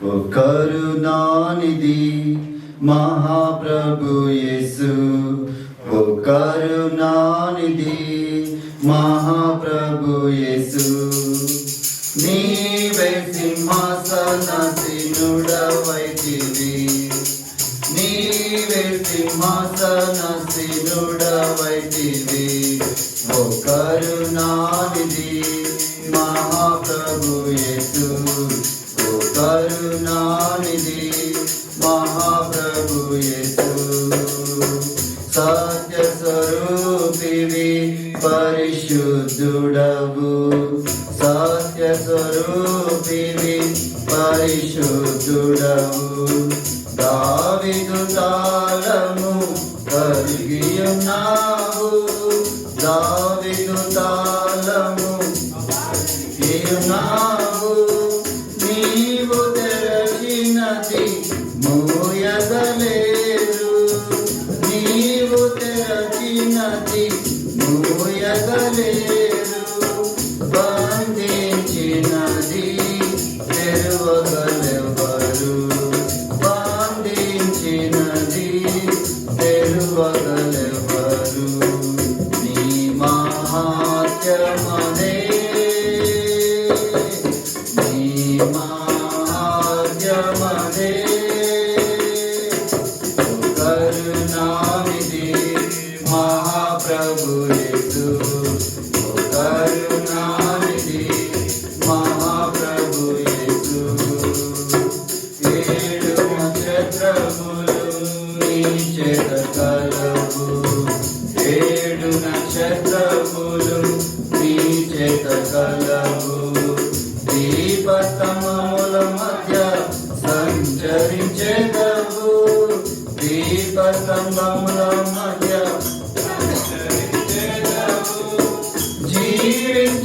ఓ కరుణానిధి మహాప్రభు యేసు, ఓ కరుణానిధి మహాప్రభు యేసు. నీవే సింహాసనసీనుడవైతివి, నీవే సింహాసనసీనుడవైతివి. ఓ కరుణానిధి మహాప్రభు యేసు, ఓ కరుణానిధి మహాప్రభు యేసు. సత్య స్వరూపివి పరిశుద్ధుడవు, సత్య స్వరూపివి పరిశుద్ధుడవు. దావీదు తాళము కలిగి ఉన్నావు, దావీదు తాళము ఉన్నావు. నీవు తెరచినది మూయగలేరు, నీవు తెరచినది మూయగలేరు. బంధించినది తెరువగలెవరు, బంధించినది తెరువగలెవరు. నీ మహాత్మ్యమదే, నీ మహాత్మ్యమదే. కరుణానిధి మహాప్రభు యేసు, కరుణానిధి మహాప్రభు యేసు. ఏడు నక్షత్రములు నీ చేత కలవు, ఏడు నక్షత్రములు నీ చేత కలవు. దీపస్తంభముల మధ్య సంచరించెదవు, దీపస్తంభముల మధ్య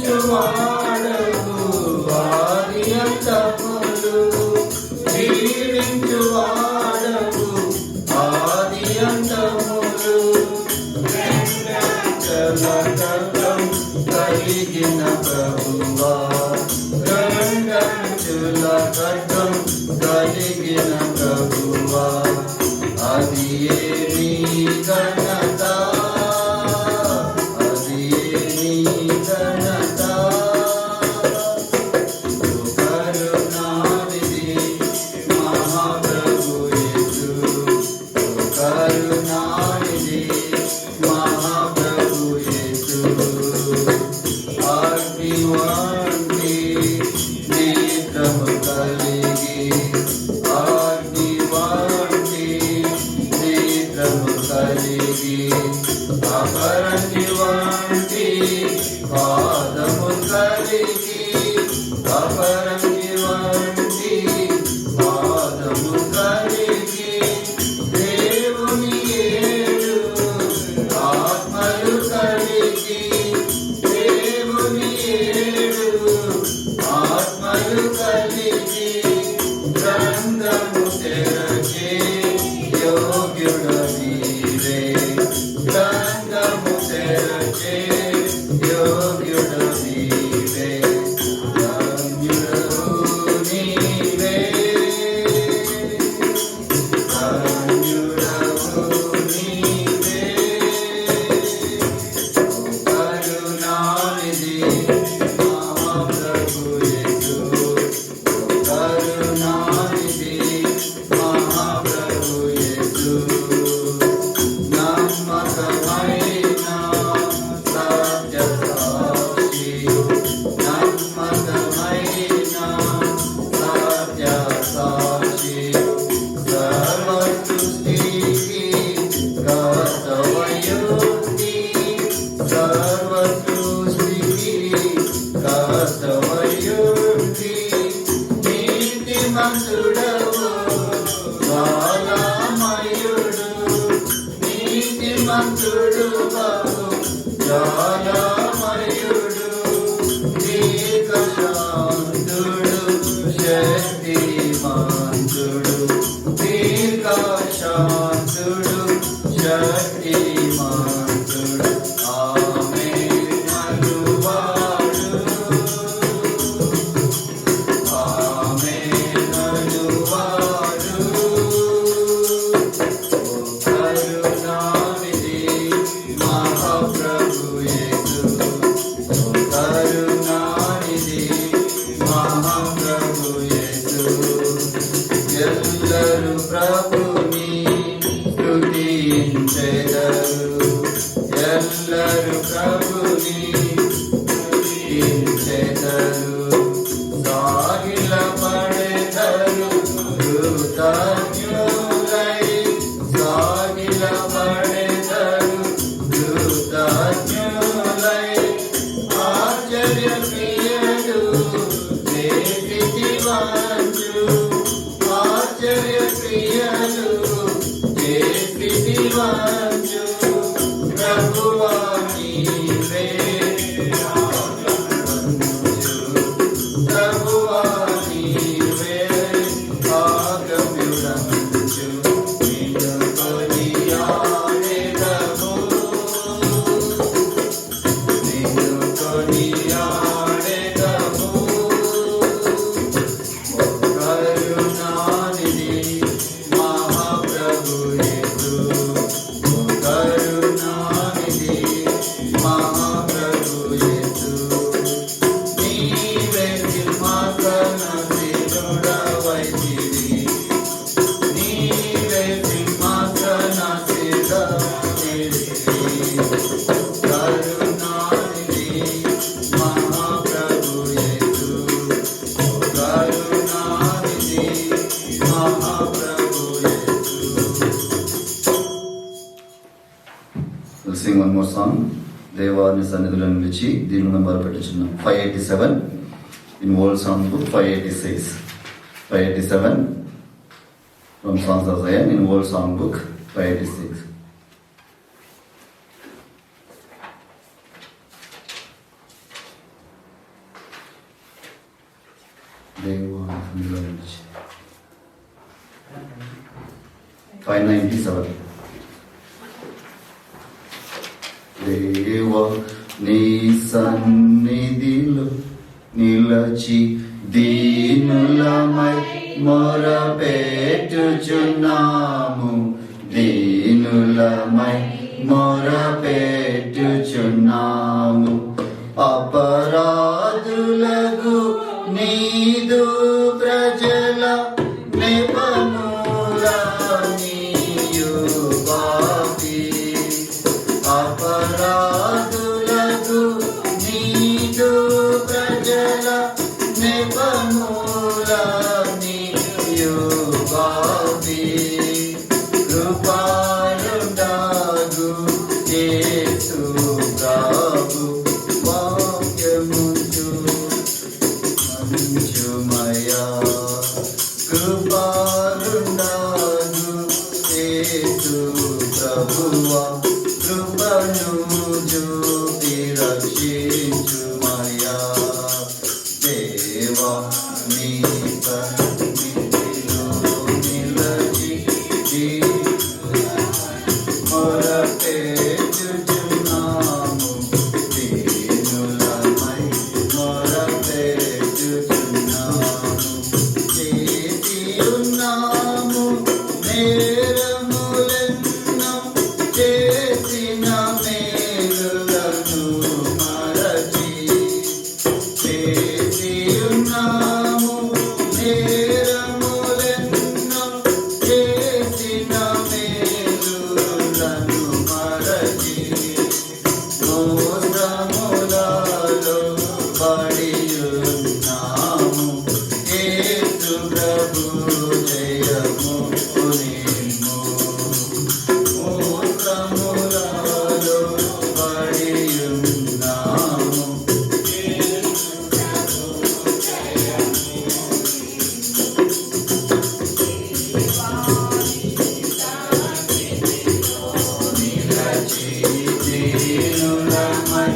జీవించువాడవు ఆది అంతములు, జీవించువాడవు ఆది అంతములు. గంగం కలిగిన ప్రభువా, గంగంచుల ఖడ్గం కలిగిన ప్రభువా. అది నీ ఘనత, అది నీ ఘనత. కరుణానిధి మహాప్రభు యేసు, కరుణానిధి మహాప్రభు యేసు. అగ్ని వంటి నేత్రము కలిగి, అగ్ని వంటి నేత్రము కలిగి, అపరంజి వంటి పాదము కలిగి, అపరంజి వంటి పాదము కలిగి. దేవుని ఏడు ఆత్మలు కలిగి, దేవుని ఏడు ఆత్మలు కలిగి. గ్రంథము తెరచే యోగ్యుడు నీవే, గ్రంథము తెరచే యోగ్యుడు నీవే. ధన్యుడవు నీవే, ధన్యుడవు నీవే. కరుణానిధి మహాప్రభు యేసు, కరుణానిధి మహాప్రభు యేసు. నమ్మకమైన సత్య సాక్షి, నమ్మకమైన సత్య సాక్షి. సర్వ సృష్టికి కర్తవ్యుక్తి, సర్వ సృష్టికి కర్తవ్యుక్తి. నీతిమంతుడవు బాలమయుడు, నీతిమంతుడు బాబు బాలమయుడు. దీర్ఘశాంతుడు శక్తిమంతుడు, దీర్ఘశాంతుడు శక్తిమంతుడు. ఆమేన్ అనువాడు, ఆమేన్ అనువాడు. ప్రభు యేసు కరుణానిధి మహాప్రభు యేసు ఎల్లరు ప్రభుని స్తుతించెదరు ఎల్లరు ప్రభుని స్తుతించెదరు సాగిల పడెదరు కృతజ్ఞులై సాగిల పడెదరు కృతజ్ఞులై ఆశ్చర్య ప్రియుడు చేసిటివాంచు ఆశ్చర్య ప్రియుడు చేసిటివాంచు ప్రభువా నీవే ప్రభువా నీవే ఆగమ్యుడంచు నిన్ను కొనియాడెదము నిన్ను కొనియాడెదము కరుణానిధి మహాప్రభు యేసు కరుణానిధి మహాప్రభు యేసు నీవే సింహాసనాసీనుడవైతివి నీవే సింహాసనాసీనుడవైతివి కరుణానిధి మహాప్రభు యేసు కరుణానిధి మహాప్రభు యేసు. We'll sing one more song. దేవాన్ని సన్నిధిలో నిలిచి దీని number పెట్టించున్నాం 587 in old song book 587 from Songs of Zion in old song book 586. దేవాన్ని సన్నిధిలో నిలిచి 597. దేవా నీ సన్నిధిలో నిలచి దీనులమై మొరపెట్టుచున్నాము దీనులమై మొరపెట్టుచున్నాము అపరాధులకు నీదు ప్రజల నెపముల నీయు పాపి అపరాధులకు నీదు ప్రజల నెపముల నీయు పాపి కృపాలుండాగు యేసు ప్రభు వాక్యముచు మంచుమయా కృపాలుండాగు యేసు ప్రభువా కృపను చూపి రక్షించుమయా దేవా నీ సన్నిధిలో నిలచి మొరపెట్టుచున్నాము దీనులమై మొరపెట్టుచున్నాము చేసియున్నాము నేరములెన్నో చేసిన మేలులను మరచి చేసియున్నాము నేరములెన్నో చేసిన మేలులను మరచి మోసములలో పడియున్నాము యేసు ప్రభు జయము నిమ్ము మోసములలో పడియున్నాము నిలచి దీనులమై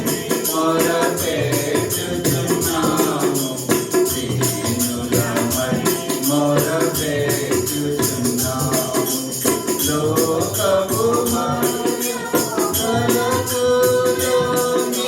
మొరపెట్టుచున్నాము దీనులమై మొరపెట్టుచున్నాము లోకము కలకులోని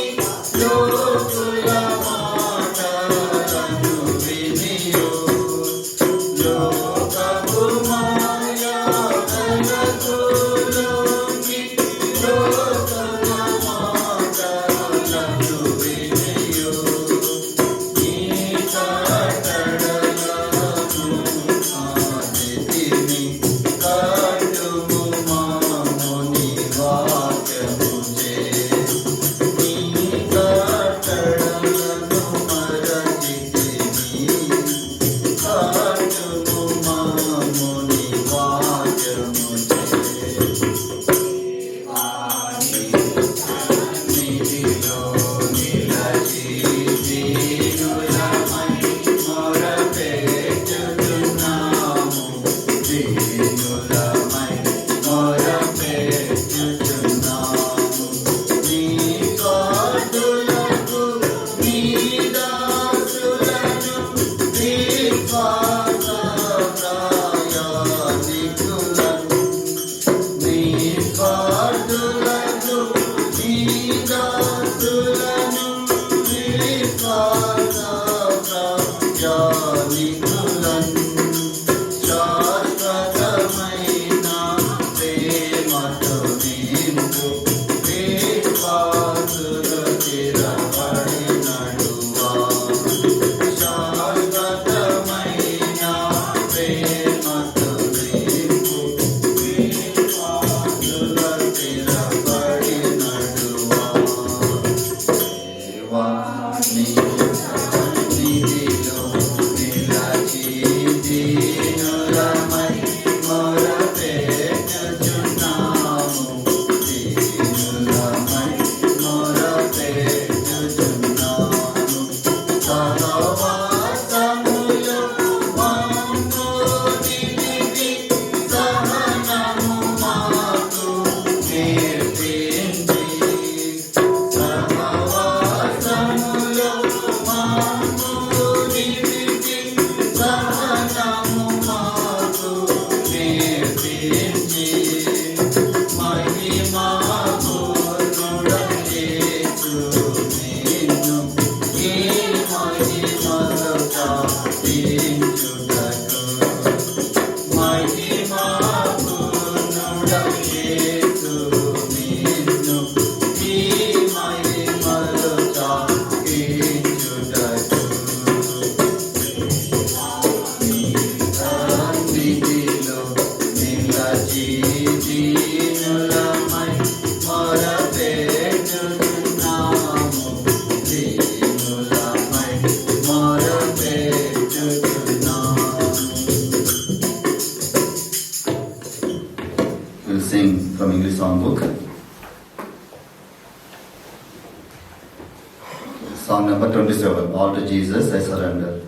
Song number 27. All to Jesus I surrender.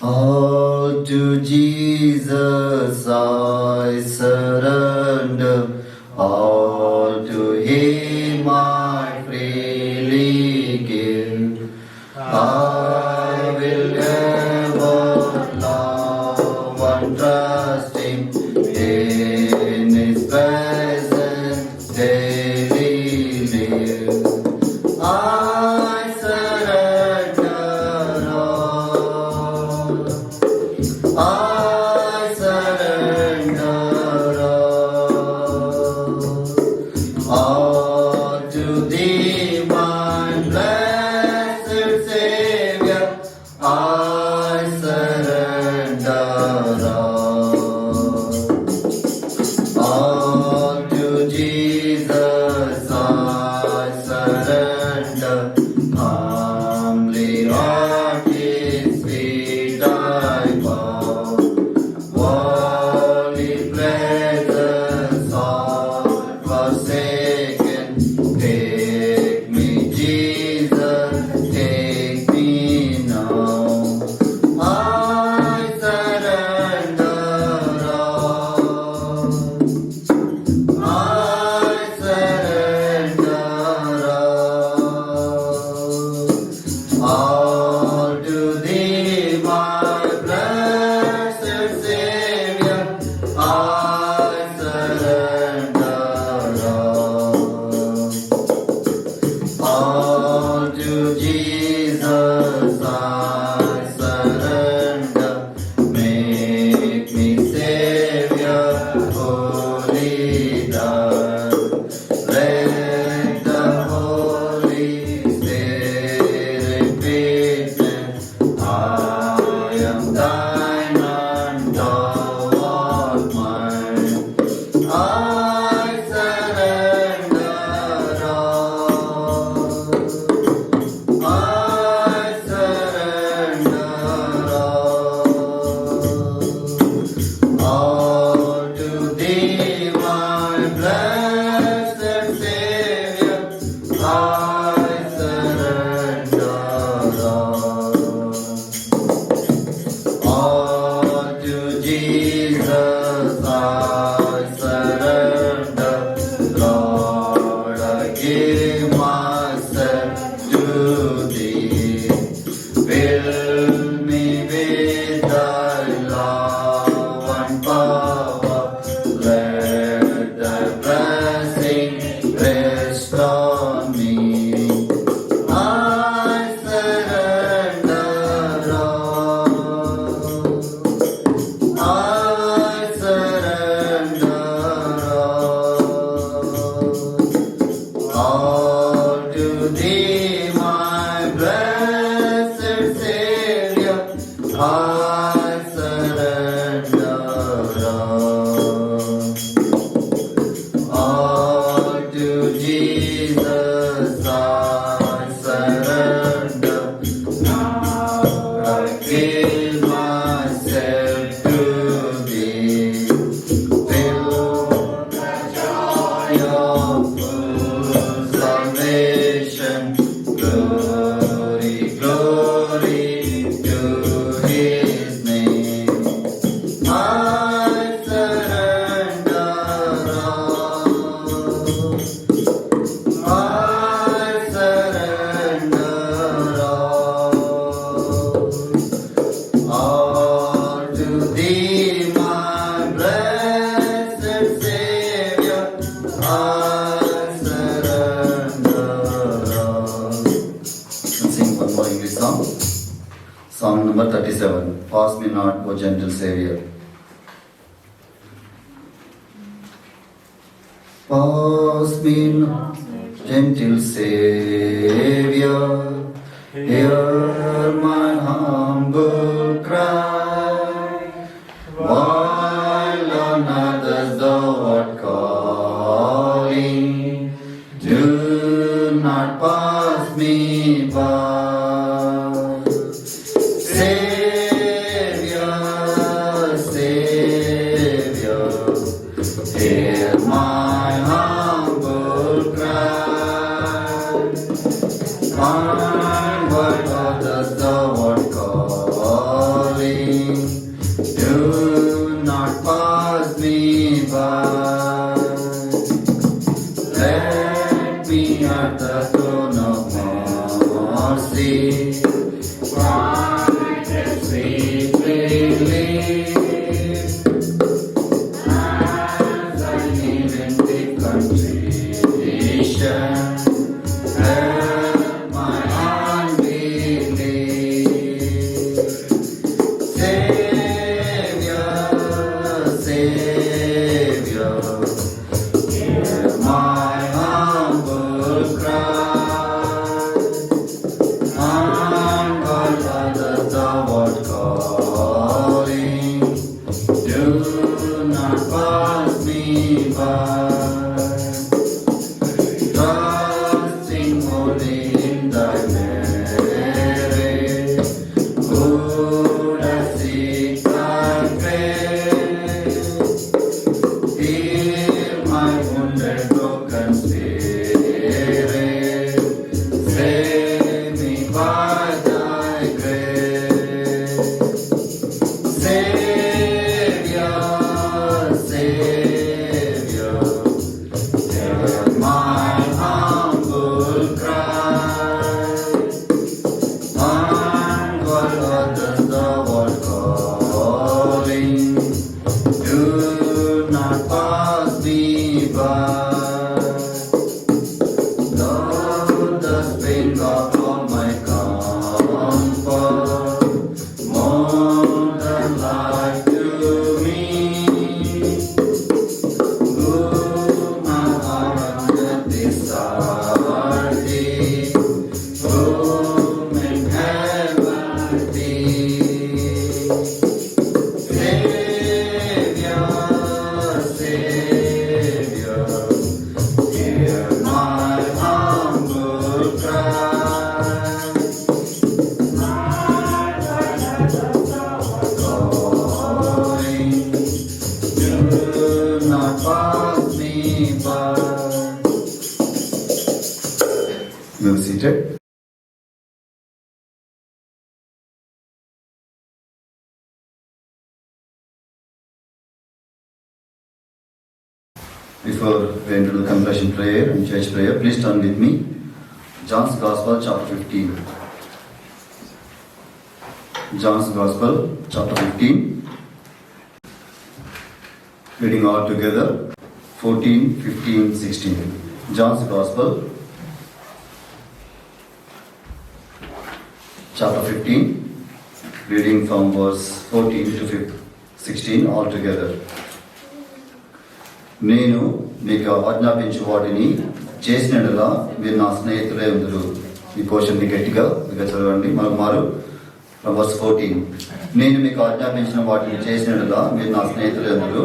All to Jesus I surrender. All to Him I freely give. I will ever love and trust Him in His presence daily live. I surrender all. I surrender all to Thee, my blessed Savior. I surrender all to Jesus. I surrender humbly at His feet I bow. Worldly pleasures all forsaken. Take me, Jesus, take me now. I surrender all. I surrender all to Thee, my blessed Savior. I surrender all to Jesus. I surrender. Make me Savior, holy God. Let the Holy Spirit witness I am Thine and Thou art mine. I surrender all. I surrender all to Thee, my blessed Savior. I surrender all to Jesus. I surrender. Lord, I give myself to Thee. Fill me with Thy love and power. Let Thy blessing rest on me. I surrender all. I surrender all to Thee, my blessed Savior. I surrender all to Jesus. I surrender. Now I give myself to Thee. Fill the joy of full salvation. Glory, glory to His name. I surrender all. I surrender all to Thee, my blessed Savior. I surrender all. Let's sing one more English song. Song number 37. Pass me not, O gentle Savior. Pass me not, gentle Savior. Hear my humble cry. While on others Thou art calling, do not pass me by. Savior, Savior, hear my humble cry. Set me at the throne of mercy. Find a sweet relief as I live in the contrition. Help my unbelief. Savior, Savior, hear my humble cry. On God others thou art calling, do not pass me by. Trusting only in thy merit, would I seek thy grace. Heal my wounded, broken spirit. Save me by thy grace. Savior, Savior, hear my humble cry. On God others thou art calling, do not pass me by. Lord, the Spirit of all my comfort, more than life to me. Whom my heart hath desired thee, whom in heaven thee. Savior, Savior, hear my humble cry. Calling, do not pass me by. You are seated. Before we enter the confession prayer and church prayer, please turn with me. John's Gospel, chapter 15. John's Gospel, chapter 15. Reading all together, 14, 15, 16. John's Gospel, chapter 15, reading from verse 14 to 16, all together. నేను మీకు ఆజ్ఞాపించు వాటిని చేసినట్లా మీరు నా స్నేహితులే ఉందరు. ఈ క్వశ్చన్ని గట్టిగా చదవండి. మరొకమారు వర్స్ 14. నేను మీకు ఆజ్ఞాపించిన వాటిని చేసినట్లా మీరు నా స్నేహితులే ఉందరు.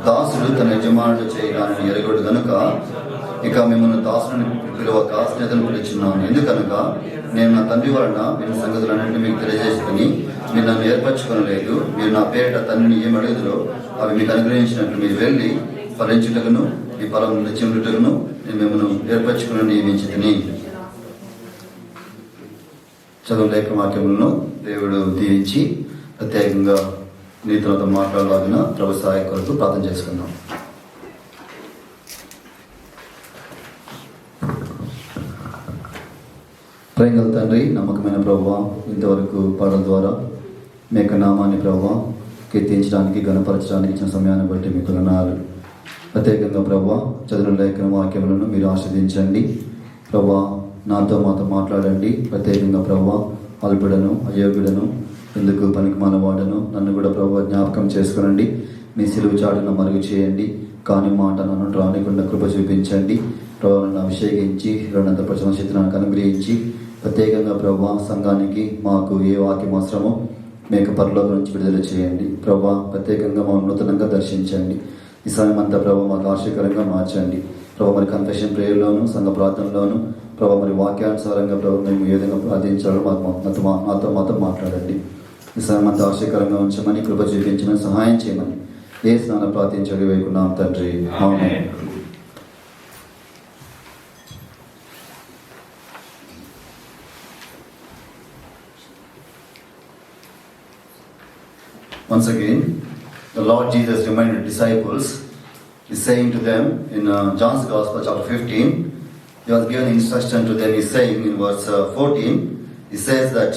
దాసుడు తన యజమానుడు చేయడాన్ని ఎరగడు గనుక ఇక మిమ్మల్ని దాసుని పిలువక స్నేహితులను పిలుచున్నాను. ఎందుకనగా నేను నా తండ్రి వలన మీరు సంగతులన్నింటినీ మీకు తెలియజేసుకుని మీరు నన్ను ఏర్పరచుకోనలేదు. మీరు నా పేరిట తండ్రిని ఏమి అడుగుదరో అవి మీకు అనుగ్రహించినట్లు మీరు వెళ్ళి ఫలించుటకును ఈ ఫలం నిత్యముటకును నేను మిమ్మల్ని ఏర్పరచుకుని నియమించితిని. చదువు లేఖ వాక్యములను దేవుడు దీవించి ప్రత్యేకంగా నీతులతో మాట్లాడలాగిన ప్రభు సహాయ కొరకు ప్రార్థన చేసుకున్నాం. ప్రేమగల తండ్రి, నమ్మకమైన ప్రభువా, ఇంతవరకు పాటల ద్వారా మీ యొక్క నామాన్ని ప్రభువా కీర్తించడానికి గణపరచడానికి ఇచ్చిన సమయాన్ని బట్టి మీకు వందనాలు. ప్రత్యేకంగా ప్రభువా చదువు లేఖన వాక్యములను మీరు ఆస్వాదించండి. ప్రభువా నాతో మాతో మాట్లాడండి. ప్రత్యేకంగా ప్రభువా అల్పుడను అయోగ్యుడను ఎందుకు పనికి మానవాడను నన్ను కూడా ప్రభువా జ్ఞాపకం చేసుకునండి. మీ సిలువు చాటును మరుగు చేయండి. కాని మాట నన్ను రానికుండా కృప చూపించండి. ప్రభు నన్ను అభిషేకించి రెండంత ప్రచన శక్తి నాకు అనుగ్రహించి ప్రత్యేకంగా ప్రభువా సంఘానికి మాకు ఏ వాక్యం అవసరమో మీకు పరలోకం నుంచి విడుదల చేయండి. ప్రభువా ప్రత్యేకంగా మమ్మల్ని నూతనంగా దర్శించండి. ఈ సమయం అంతా ప్రభు మాకు ఆశీర్కరంగా మార్చండి. ప్రభు మరి కన్ఫెషన్ ప్రేయర్లోను సంఘ ప్రార్థనలోను ప్రభు మరి వాక్యానుసారంగా ప్రభు మేము ఏ విధంగా ప్రార్థించాలో నాతో మాట్లాడండి. ఈ సమయం అంతా ఆశీర్కరంగా ఉంచమని కృప చూపించమని సహాయం చేయమని ఏ స్నానం ప్రార్థించడి వైకున్నాం తండ్రి. ఆమేన్. Once again, the Lord Jesus reminded disciples, He's saying to them in John's Gospel, chapter 15, he was given instruction to them. He's saying in verse 14, he says that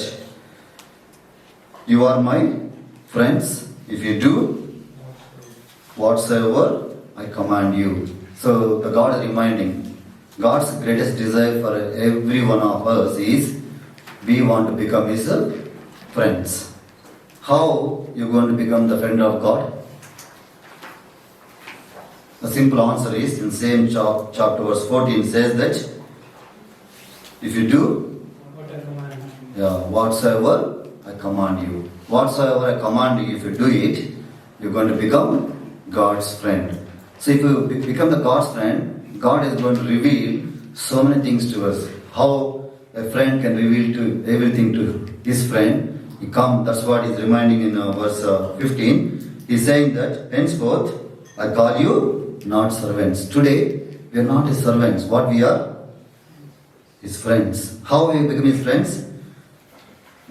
you are my friends if you do whatsoever I command you. So the God is reminding, God's greatest desire for every one of us is we want to become his friends. How you going to become the friend of God? The simple answer is in same chapter verse 14 says that if you do whatsoever I command you. Whatsoever I command you, if you do it, you're going to become God's friend. So if you become the God's friend, God is going to reveal so many things to us. How a friend can reveal to everything to his friend. That's what he's reminding in verse 15. He's saying that henceforth I call you not servants. Today we are not his servants. What we are? His friends. How we become his friends?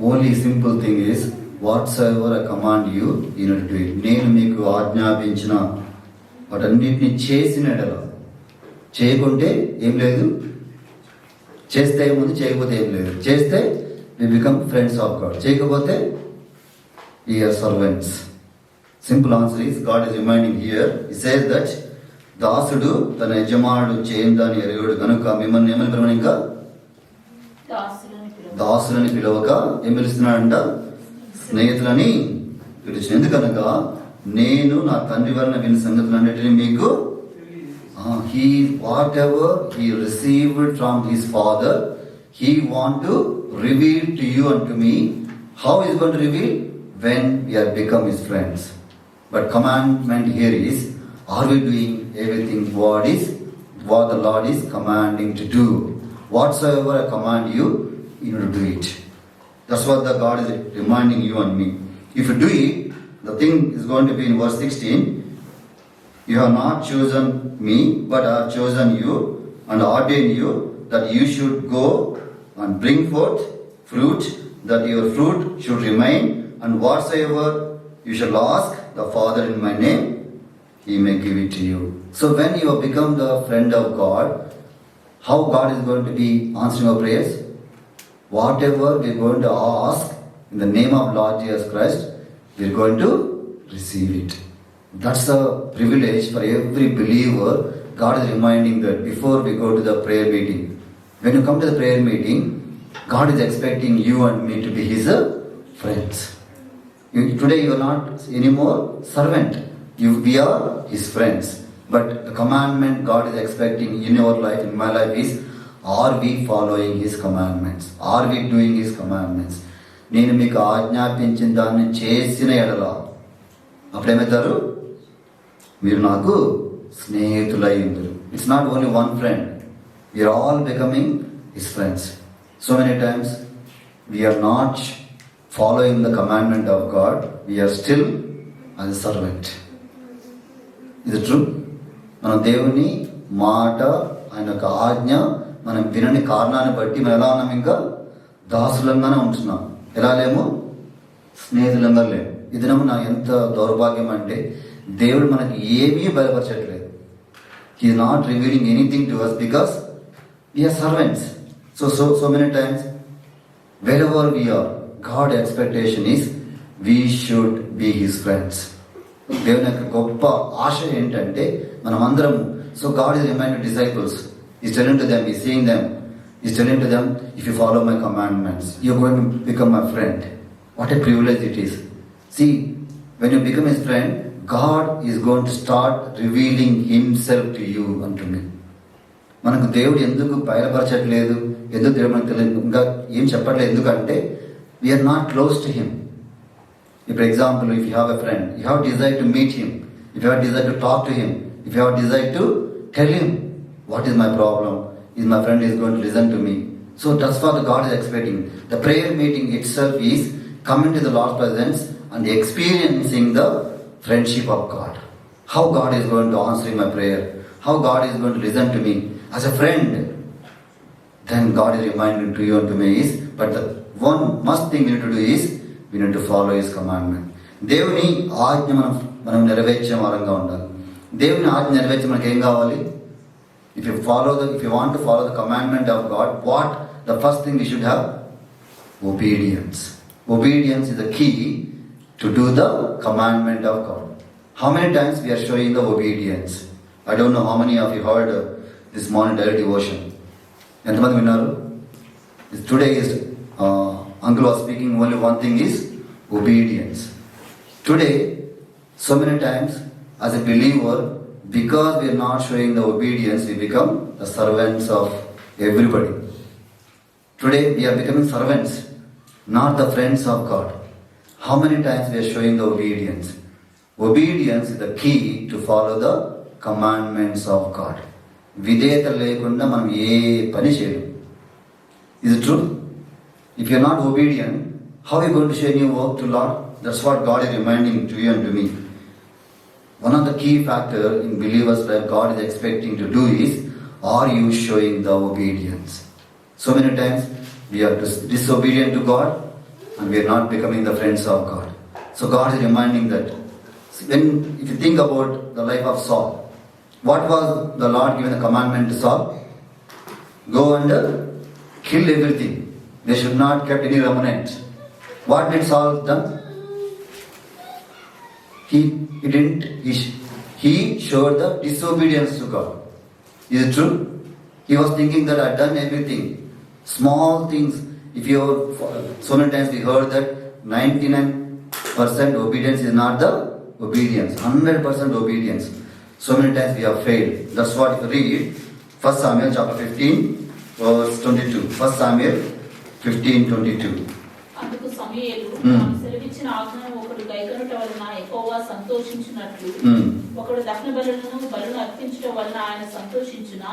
Only simple thing is whatsoever I command you, you know to do it. నేను మీకు ఆజ్ఞాపించిన వాటన్నిటిని చేసిన ఎడల, చేయకుంటే ఏం లేదు, చేస్తే ఏముంది, చేయకపోతే ఏం లేదు. చేస్తే we become friends of God. చేయకపోతే we are servants. Simple answer is God is reminding here. He says that దాసుడు తన యజమానుడు చేయందాన్ని ఎరుగడు కనుక మిమ్మల్ని ఏమని పిలవను, ఇంకా దాసులని పిలవక ఏం పిలుస్తున్నాడంట, స్నేహితులని పిలిచిన. ఎందుకనగా నేను నా తండ్రి వలన విన్న సంగతులన్నిటినీ మీకు whatever he received from his father, he want to reveal to you and to me. How is going to reveal? When we are become his friends. But commandment here is, are we doing everything what the Lord is commanding to do? Whatsoever I command you, you know to do it. That's what the God is reminding you and me. If you do it, the thing is going to be in verse 16. You have not chosen me, but I have chosen you and ordained you that you should go and bring forth fruit, that your fruit should remain, and whatsoever you shall ask the Father in my name, he may give it to you. So when you have become the friend of God, how God is going to be answering our prayers? Whatever we are going to ask in the name of Lord Jesus Christ, we are going to receive it. That's a privilege for every believer. God is reminding that before we go to the prayer meeting. When you come to the prayer meeting, God is expecting you and me to be his friends. Today you are not anymore servant. We are his friends. But the commandment God is expecting in your life, in my life is, are we following his commandments? Are we doing his commandments? నేను మీకు ఆజ్ఞాపించిన దాన్ని చేసిన ఎడల అప్పుడేమవుతారు? మీరు నాకు స్నేహితులై ఉందరు. It's not only one friend, we're all becoming his friends. So many times we're not following the commandment of God, we're still as a servant. ఇది ట్రూ. మనం దేవుని మాట, ఆయన యొక్క ఆజ్ఞ మనం వినని కారణాన్ని బట్టి మనం ఎలా ఉన్నాం? ఇంకా దాసులంగానే ఉంటున్నాం. ఎలా లేము? స్నేహితులంగా లేము. ఇది నా ఎంత దౌర్భాగ్యం అంటే దేవుడు మనకి ఏమీ బయలుపరచట్లేదు. He is not revealing anything to us because we're servants. So many times wherever we are, God expectation is we should be his friends. దేవుని యొక్క గొప్ప ఆశ ఏంటంటే మనం అందరం. So God is reminding disciples, he's telling to them, he's seeing them, he's telling to them, if you follow my commandments, you're going to become my friend. What a privilege it is. See, when you become his friend, God is going to start revealing himself to you and to me. మనకు దేవుడు ఎందుకు బయలుపరచట్లేదు, ఎందుకు దేవుడు మనకు తెలియదు, ఇంకా ఏం చెప్పట్లేదు? ఎందుకంటే we're not close to him. ఇప్పుడు example, if you have a friend, you have desire to meet him, if you have desire to talk to him, if you have desire to tell him what is my problem, is my friend is going to listen to me. So that's what God is expecting. The prayer meeting itself is coming to the Lord's presence and experiencing the friendship of God. How God is going to answer my prayer, how God is going to listen to me as a friend. Then God is reminding to you and to me is, but the one must thing we need to do is we need to follow his commandment. దేవుని ఆజ్ఞ మనం నెరవేర్చే వారంగా ఉండాలి. దేవుని ఆజ్ఞ నెరవేర్చి మనకి ఏం కావాలి? If you want to follow the commandment of God, what the first thing we should have? Obedience. Obedience is the key to do the commandment of God. How many times we are showing the obedience? I don't know how many of you heard this morning daily devotion. ఎంతమంది విన్నారు? Today is uncle was speaking, only one thing is obedience. Today, so many times as a believer, because we are not showing the obedience, we become the servants of everybody. Today we are becoming servants, not the friends of God. How many times we are showing the obedience? Obedience is the key to follow the commandments of God. విధేయత లేకుండా మనం ఏ పని చేయలేం. Is it true? If you are not obedient, how are you going to share your work to Lord? That's what God is reminding to you and to me. One of the key factors in believers that God is expecting to do is, are you showing the obedience? So many times we are disobedient to God and we are not becoming the friends of God. So God is reminding that. If you think about the life of Saul, what was the Lord given the commandment to Saul? Go and kill everything. They should not keep any remnant. What did Saul done? He didn't. He showed the disobedience to God. Is it true? He was thinking that I've done everything. Small things. So many times we heard that 99% obedience is not the obedience. 100% obedience. So many times we have failed. That's what if you read 1 Samuel chapter 15 verse 22. 1 Samuel 15:22. అందుకు సమూయేలు తాను సెలవిచ్చిన ఆజ్ఞను ఒకడు గైకొనుట వలన యెహోవా సంతోషించున్నట్లు ఒకడు దహన బలులను అర్పించుట వలన ఆయన సంతోషించునా?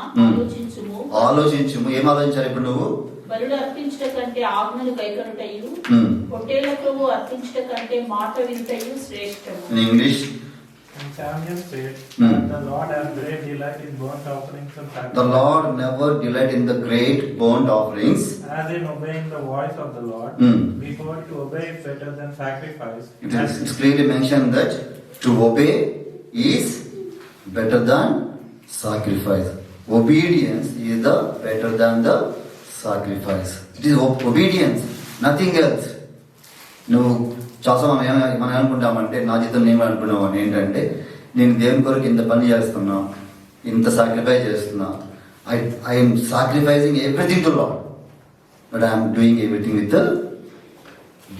ఆలోచించుము. ఏం ఆలోచించారు ఇప్పుడు నువ్వు? బలులు అర్పించుట కంటే ఆజ్ఞను గైకొనుటయు పొట్టేళ్లకు అర్పించుట కంటే మాట వినుటయు శ్రేష్టము. In English, And Samuel said, the Lord has great delight in burnt offerings and sacrifices. The Lord never delight in the great burnt offerings. As in obeying the voice of the Lord, before to obey is better than sacrifice. It's clearly mentioned that to obey is better than sacrifice. Obedience is the better than the sacrifice. It is obedience, nothing else. నువ్వు చాలా మనం ఏమనుకుంటామంటే, నా జీవితంలో ఏమనుకున్నావు ఏంటంటే, నేను దేవుని కొరకు ఇంత పని చేస్తున్నా, ఇంత సాక్రిఫైస్ చేస్తున్నా, I'm sacrificing everything to Lord, but I'm doing everything with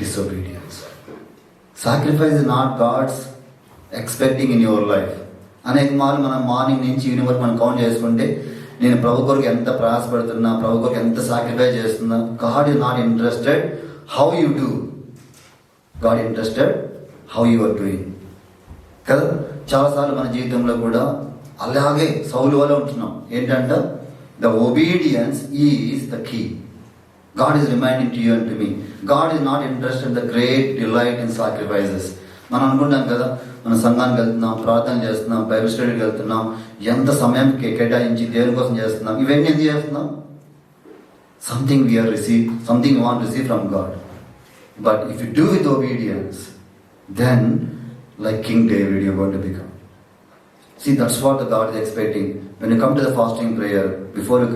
disobedience. Sacrifice is not God's expecting in your life. అనేక మార్లు మనం మార్నింగ్ నుంచి ఈవినింగ్ వరకు మనం కౌంట్ చేసుకుంటే, నేను ప్రభు కొరకు ఎంత ప్రయాసపడుతున్నా, ప్రభు కొరకు ఎంత సాక్రిఫైస్ చేస్తున్నా. God is not interested how you do, God interested how you are doing. కదా, చాలాసార్లు మన జీవితంలో కూడా అలాగే సౌలు వల్ల ఉంటున్నాం. ఏంటంటే the obedience is the key. God is reminding to you and to me. God is not interested the great delight in sacrifices. మనం అనుకుంటాం కదా, మన సంఘానికి వెళ్తున్నాం, ప్రార్థన చేస్తున్నాం, బైబిల్ స్టడీకి వెళ్తున్నాం, ఎంత సమయం కేటాయించి దేవుని కోసం చేస్తున్నాం. ఇవన్నీ ఎందుకు చేస్తున్నాం? Something we want to receive from God. But if you do with obedience, then like King David you're going to become. See, that's what the God is expecting. When you come to the fasting prayer, before you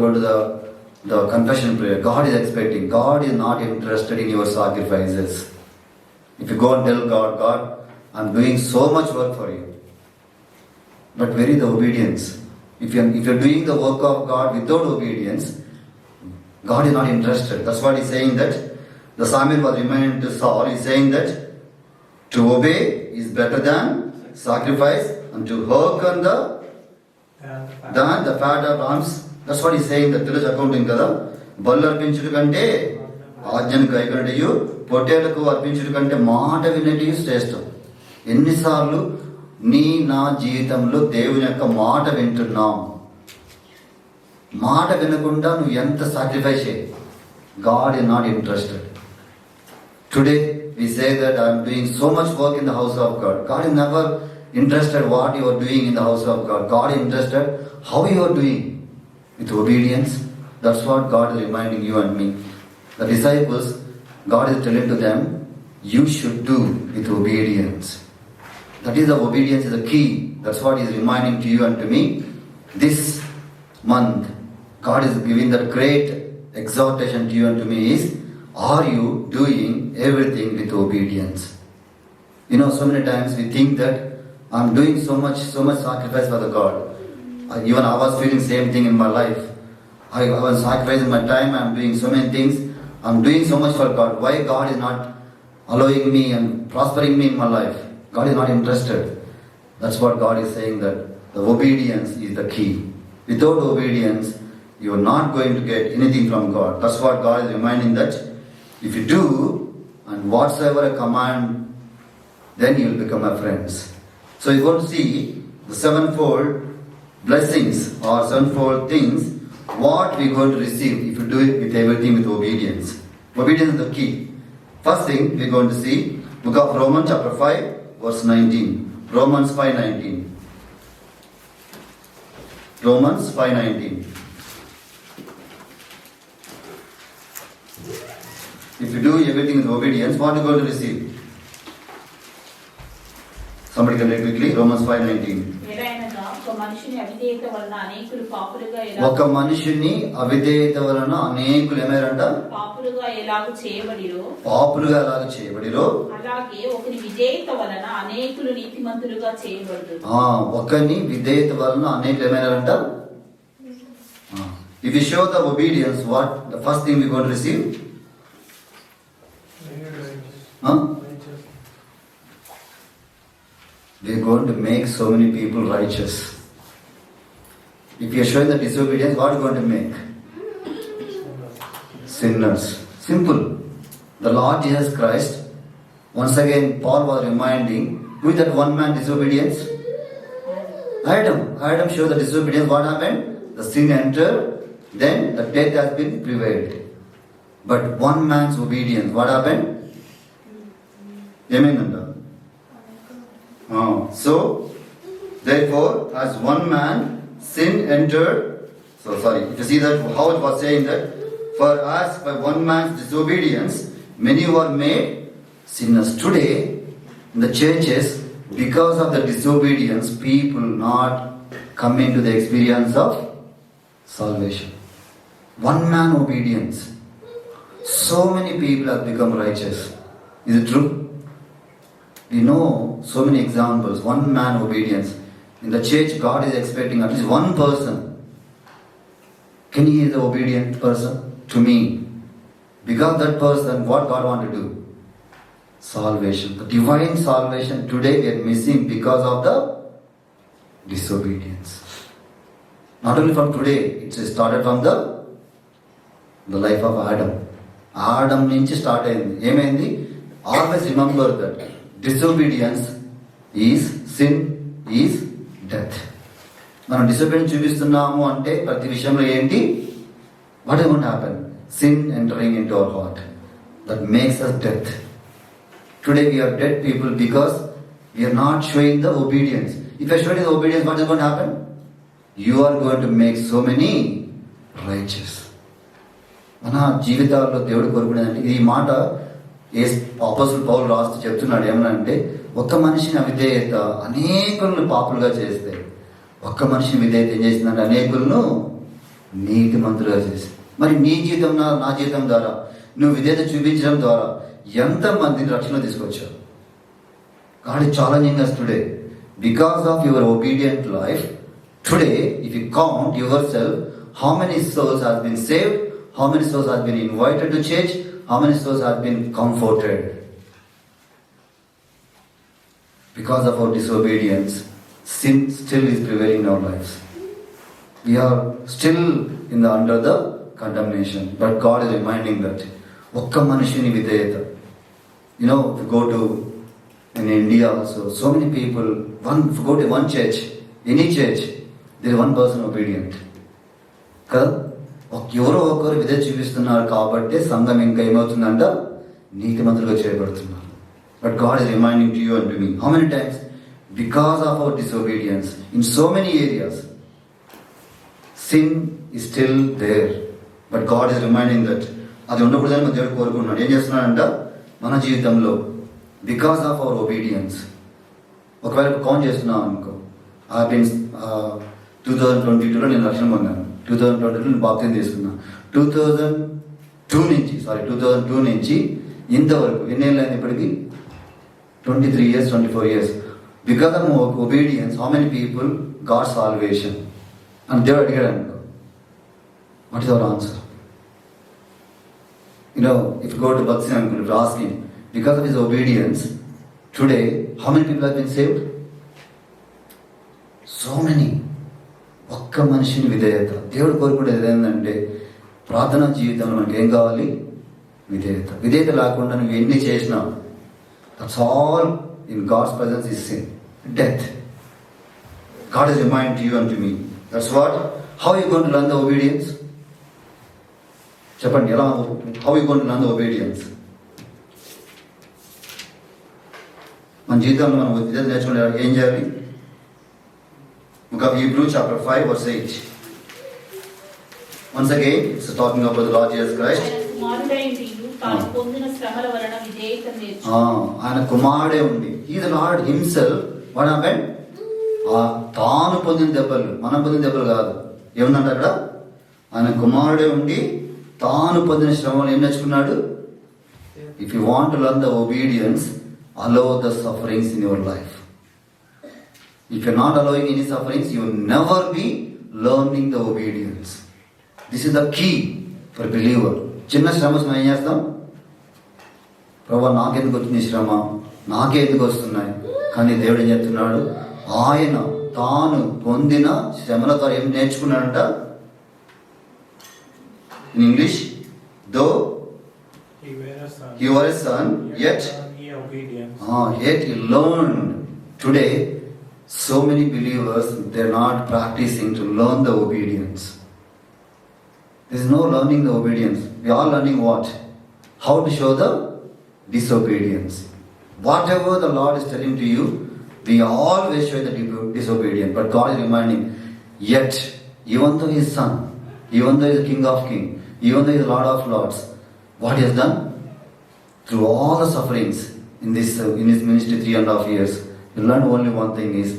go to the confession prayer, God is expecting. God is not interested in your sacrifices. If you go and tell God, I'm doing so much work for you, but where is the obedience? If you're doing the work of God without obedience, God is not interested. That's what he's saying, that the Samuel was reminding to Saul, he's saying that to obey is better than sacrifice, and to hearken than the fat of rams. That's what he's saying. That Telugu accounting కదా, బలు అర్పించుట కంటే ఆజ్ఞను గైకొనుటయు పొట్టేళ్లకు అర్పించుట కంటే మాట వినటయు శ్రేష్టం. ఎన్నిసార్లు నా జీవితంలో దేవుని యొక్క మాట వింటున్నాం? మాట వినకుండా నువ్వు ఎంత సాక్రిఫైస్ చేయి, God is not interested. Today we say that I am doing so much work in the house of God. God is never interested what you are doing in the house of God. God is interested how you are doing with obedience. That's what God is reminding you and me. The disciples, God is telling to them, you should do with obedience. That is the obedience is the key. That's what is reminding to you and to me. This month, God is giving that great exhortation to you and to me is, are you doing everything with obedience? You know, so many times we think that I'm doing so much sacrifice for the God. Even I was feeling same thing in my life. I was sacrificing my time, I'm doing so many things. I'm doing so much for God. Why God is not allowing me and prospering me in my life? God is not interested. That's what God is saying, that the obedience is the key. Without obedience, you are not going to get anything from God. That's what God is reminding, that if you do and whatsoever I command, then you will become my friends. So you're going to see the sevenfold blessings or sevenfold things, what we're going to receive if you do it with everything with obedience. Obedience is the key. First thing we're going to see, book of Romans chapter 5 verse 19. Romans 5:19. Romans 5:19. If you do everything with obedience, what are you going to receive? Somebody can read quickly. Romans 5:19. ఎలైనగా ఒక మనిషిని అవిధేయత వలన అనేకులు పాపులుగా ఒక మనిషిని అవిధేయత వలన అనేకులు ఏమారంట? పాపులుగా ఎలాగూ చేయబడిరో, పాపులుగా ఎలాగ చేయబడిరో, అలాగే ఒకరి విధేయత వలన అనేకులు నీతిమంతులుగా చేయబడుదురు. ఒకని విధేయత వలన అనేకులు ఏమైనారంట? If you show the obedience, what the first thing we going to receive? We are going to make so many people righteous. If you are showing the disobedience, what are you going to make? Sinners. Simple. The Lord Jesus Christ, once again Paul was reminding, who is that one man disobedience? Adam. Adam showed the disobedience. What happened? The sin entered, then the death has been prevailed. But one man's obedience, what happened? Amen. So, therefore, as one man, sin entered. So, sorry, if you see that, how it was saying that, for as by one man's disobedience, many were made sinners. Today, in the churches, because of the disobedience, people not coming to the experience of salvation. One man obedience. So many people have become righteous. Is it true? We know so many examples. One man obedience. In the church, God is expecting at least one person. Can he is the obedient person to me? Because that person, what God want to do? Salvation. The divine salvation today we are missing because of the disobedience. Not only from today, it started from the life of Adam. Adam నుంచి start అయింది. ఏమైంది? Always remember that disobedience is sin, is death. మనం disobedience చూపిస్తున్నాము అంటే ప్రతి విషయంలో ఏంటి? What is going to happen? Sin entering into our heart. That makes us death. Today we are dead people because we are not showing the obedience. If I show you the obedience, what is going to happen? You are going to make so many righteous. మన జీవితాల్లో దేవుడు కోరుకునేదంటే, ఈ మాట అపోస్తలుడు పౌలు రాస్తూ చెప్తున్నాడు. ఏమనంటే, ఒక్క మనిషిని అవిధేయత అనేకులను పాపులుగా చేస్తే, ఒక్క మనిషిని విధేయత ఏం చేసిందంటే అనేకులను నీతిమంతులుగా చేసి. మరి నీ జీవితం నా జీవితం ద్వారా నువ్వు విధేయత చూపించడం ద్వారా ఎంతమందిని రక్షణ తీసుకొచ్చావు? God is challenging us today. Because of your obedient life, today, if you count yourself, how many souls have been saved, how many souls have been invited to church, how many souls have been comforted? Because of our disobedience, sin still is prevailing in our lives. We are still under the condemnation. But God is reminding that ఒక్క మనిషిని విధేయత. You know, if you go to in India also, so many people, if you go to one church, any church, there is one person obedient. కదా? ఎవరో ఒకరు విధేయత చూపిస్తున్నారు కాబట్టి సంఘం ఇంకా ఏమవుతుందంట? నీతిమంతులుగా చేయబడుతున్నారు. But God is reminding to you and to me, how many times? Because of our disobedience, in so many areas, sin is still there. But God is reminding that అది ఉండకూడదని మన దేవుడు కోరుకున్నాడు. ఏం చేస్తున్నాడంట? మన జీవితంలో బికాస్ ఆఫ్ అవర్ ఒబీడియన్స్, ఒకవేళ count చేస్తున్నాం అనుకో, ఆ మీన్స్ 2022లో నేను రక్షణ పొందాను, 2022లో నేను బాప్తిజం తీసుకున్నాను, 2002 నుంచి ఇంతవరకు ఎన్నేళ్ళు అయింది ఇప్పటికి? 23 years, 24 years. Because of obedience, how many people got salvation? And దేవుడు అడిగాడు అనుకో, what is our answer? You know, if you go to Bhakti uncle, if you ask him, because of his obedience, today, how many people have been saved? So many. ఒక్క మనిషిని విధేయత. దేవుడు కోరుకునేది ఏంటంటే, ప్రార్థనా జీవితంలో మనకి ఏం కావాలి? విధేయత. విధేయత లేకుండా నువ్వు ఎన్ని చేసినా, that's all in God's presence is sin, death. God has reminded you and to me. That's what. How are you going to learn the obedience? చెప్పండి, ఎలా? How are you going to learn the obedience? మన జీవితంలో మనం విధేయత నేర్చుకుంటే ఏం చేయాలి? Book of Hebrews chapter 5 verse 8. Once again, it's talking about the Lord Jesus Christ. ఆయన కుమారుడే ఉండి, ఈ the lord himself what happened? తాను పొందిన దెబ్బలు, మనం పొందిన దెబ్బలు కాదు. ఏముందంటే అక్కడ, ఆయన కుమారుడే ఉండి తాను పొందిన శ్రమలు ఏం నేర్చుకున్నాడు? If you want to learn the obedience, allow the sufferings in your life. If you're not allowing any sufferings, you will never be learning the obedience. This is the key for a believer. చిన్న శ్రమ మనం ఏం చేస్తాం? ప్రభా నాకెందుకు వచ్చింది శ్రమ, నాకే ఎందుకు వస్తున్నాయి? కానీ దేవుడు ఏం చెప్తున్నాడు? ఆయన తాను పొందిన శ్రమల ద్వారా ఏం నేర్చుకున్నాడంట? In English, though you were a son, yet he learned. Today so many believers, they're not practicing to learn the obedience. There's no learning the obedience. We are learning what? How to show the disobedience. Whatever the Lord is telling to you, we always show the disobedience. But God is reminding, yet, even though He is Son, even though He is the King of Kings, even though He is Lord of Lords, what He has done? Through all the sufferings in His ministry 3.5 years, you learn only one thing is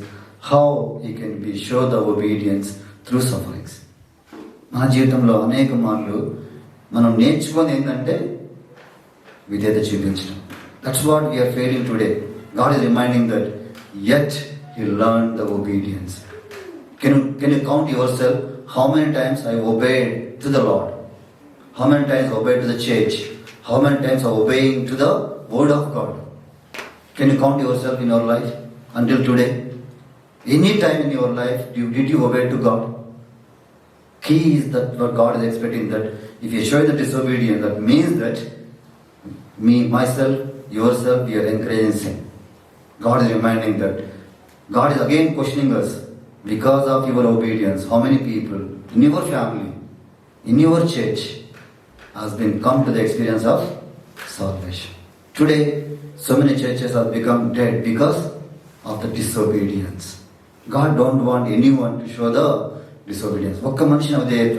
how he can be show the obedience through sufferings. మన జీవితంలో అనేక మార్లు మనం నేర్చుకొని ఏంటంటే విధేయత చూపించడం. That's what we are failing today. God is reminding that yet you learned the obedience. Can you count yourself how many times I obeyed to the Lord? How many times I obeyed to the church? How many times I obeying to the word of God? Can you count yourself in your life? Until today, any time in your life, did you obey to God? Key is that what God is expecting, that if you show the disobedience, that means that me, myself, yourself, we are encouraging sin. God is reminding that. God is again questioning us, because of your obedience, how many people in your family, in your church, has been come to the experience of salvation. Today, so many churches have become dead because of the disobedience. God don't want anyone to show the disobedience. ఒక్క మనిషిని అవధేయత,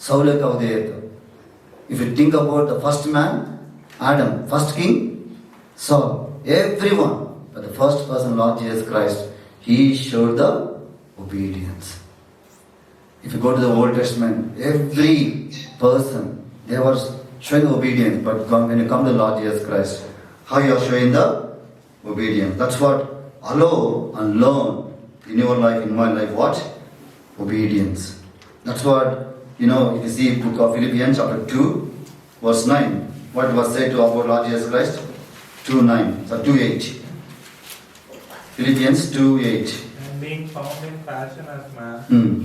సౌలుకి అవధేయత. If you think about the first man, Adam, first king, Saul, everyone, but the first person, Lord Jesus Christ, He showed the obedience. If you go to the Old Testament, every person, they were showing obedience, but when you come to Lord Jesus Christ, how you are showing the obedience? That's what allow and learn in your life, in my life, what? Obedience. That's what, if you see book of Philippians chapter 2 verse 9, what was said to about Lord Jesus Christ? 2:9, so 2:8. Philippians 2:8. And being found in fashion as man,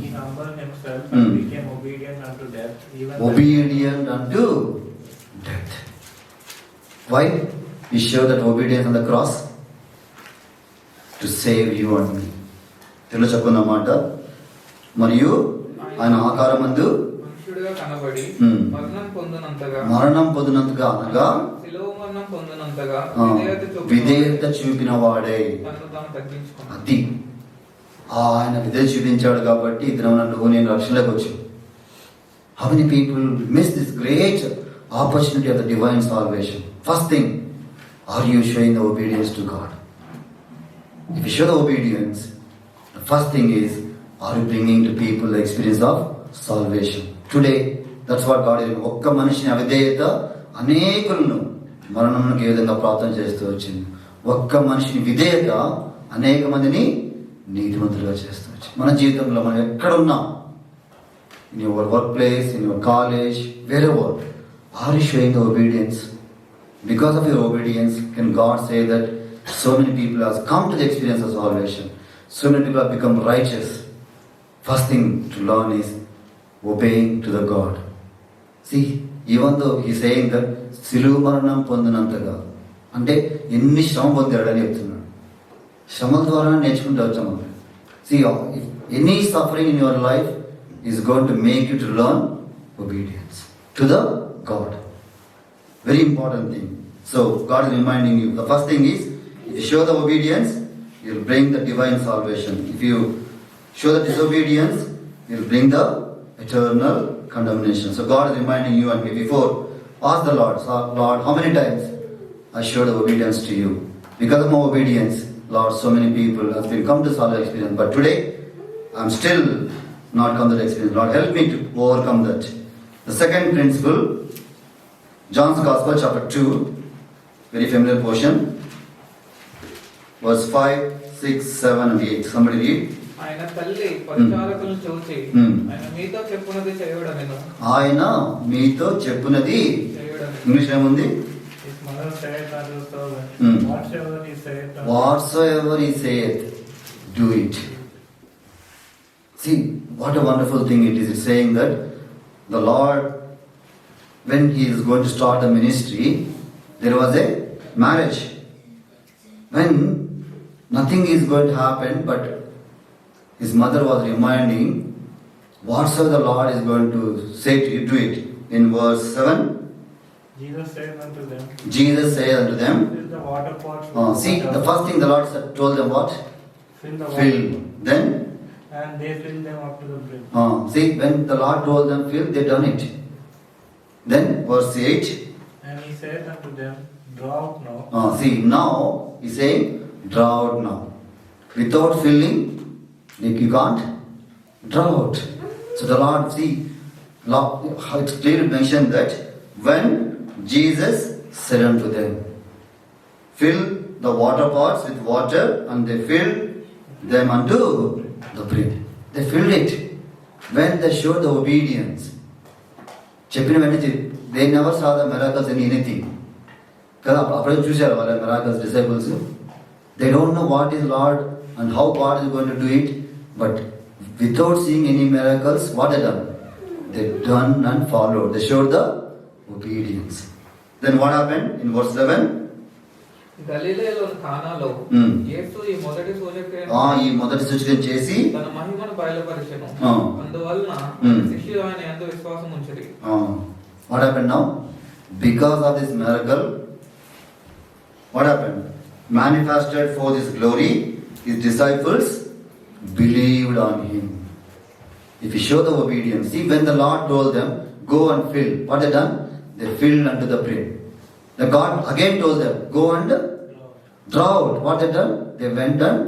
He humbled Himself and became obedient unto death, even obedient unto death. Why? He showed that obedience on the cross to save you and me. Telugu చెప్పుకున్నమాట. మరియు ఆయన ఆకారమందు మనుషుడిగా కనబడి మరణం పొందినంతగా అనగా శిలువ మరణం పొందినంతగా విధేయత చూపిన వాడే. అది ఆయన విధేయత చూపించాడు కాబట్టి ఇతను నువ్వు నేను రక్షణలోకి వచ్చావు. How many people miss this great opportunity of the divine salvation? First thing, are you showing the obedience to God? If you show the obedience, the first thing is, are you bringing to people the experience of salvation? Today, that's what God is. ఒక్క మనిషిని అవిధేయత అనేకులను మరణంలోకి ఏ విధంగా ప్రార్థన చేస్తూ వచ్చింది. ఒక్క మనిషిని విధేయత అనేక మందిని నీతిమంతులుగా చేస్తూ వచ్చింది. మన జీవితంలో మనం ఎక్కడ ఉన్నాం, in your workplace, in your college, wherever, are you showing the obedience? Because of your obedience, can God say that so many people have come to the experience of salvation? So many people have become righteous. First thing to learn is obeying to the God. See, even though he is saying that సిలువ మరణం పొందినంతగా, అంటే ఎన్ని శ్రమ పొందాడని చెప్తున్నాడు. శ్రమల ద్వారా నేర్చుకుంటూ వచ్చాము. See, if any suffering in your life is going to make you to learn obedience to the God. Very important thing. So God is reminding you. The first thing is, if you show the obedience, you will bring the divine salvation. If you show the disobedience, you will bring the eternal condemnation. So God is reminding you and me. Before, ask the Lord, Lord, how many times I showed the obedience to you? Because of my obedience, Lord, so many people have been come to salvation experience. But today, I am still not come to that experience. Lord, help me to overcome that. The second principle, John's Gospel, chapter 2, very familiar portion, verse 5, 6, 7 and 8. Somebody read. ఆయన తల్లి పరిచారకులను చూచి ఆయన మీతో చెప్పునది చేయడమేను. ఆయన మీతో చెప్పునది చేయడమే. English ఏముంది? His mother said unto the servant, whatsoever he saith, Whatsoever he saith, do it. See, what a wonderful thing it is. It's saying that the Lord, when he is going to start the ministry, there was a marriage. When nothing is going to happen, but his mother was reminding, whatsoever the Lord is going to say to you, do it. In verse 7, Jesus said unto them, Jesus said unto them, fill the water pots with see, water. the first thing the Lord told them what? Fill the Fill. water. Then, And they filled them up to the brim. see, when the Lord told them fill, they done it. Then, verse 8, And he said unto them, draw out now. see, now, he's saying, draw out now. Without filling, you can't draw out. So the Lord, see, it's clearly mentioned that when Jesus said unto them, fill the water pots with water, and they filled them unto the brim. They filled it. When they showed the obedience, చెప్పిన వెంటనే they never saw the miracles in anything. కదా అప్పుడే చూశారు వాళ్ళ miracles disciples. They don't know what is Lord and how God is going to do it, but without seeing any miracles, what they done? They done and followed. They showed the obedience. Then what happened in verse 11? గలిలయలోని కానాలో యేసు ఈ మొదటి సూచక్రియను ఈ మొదటి సూచన చేసి తన మహిమను బయలుపరిచెను. అందువలన శిష్యులు ఆయన యందు విశ్వాసం ఉంచిరి. What happened now? Because of this miracle, what happened? Manifested for this glory, his disciples believed on him. If you show the obedience, see, when the Lord told them, go and fill, what they done? They filled unto the brim. The God again told them, go and draw out. What they done? They went and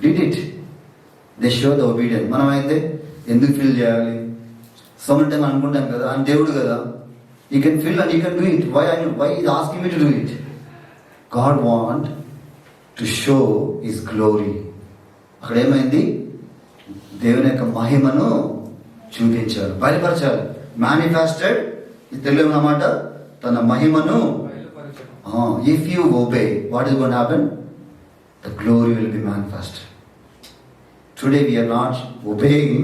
did it. They showed the obedience. మనం అయితే ఎందుకు fill చేయాలి? Some time అనుకుంటాం కదా, ఆయన దేవుడు కదా, he can fill and he can do it. Why is asking me to do it? God want to show his glory. అక్కడ ఏమైంది? దేవుని యొక్క మహిమను చూపించారు, బయలుపరచాలి. మేనిఫెస్టెడ్, తెలుగు అన్నమాట, తన మహిమను. If you obey, what is going to happen? The glory will be manifested. Today we are not obeying,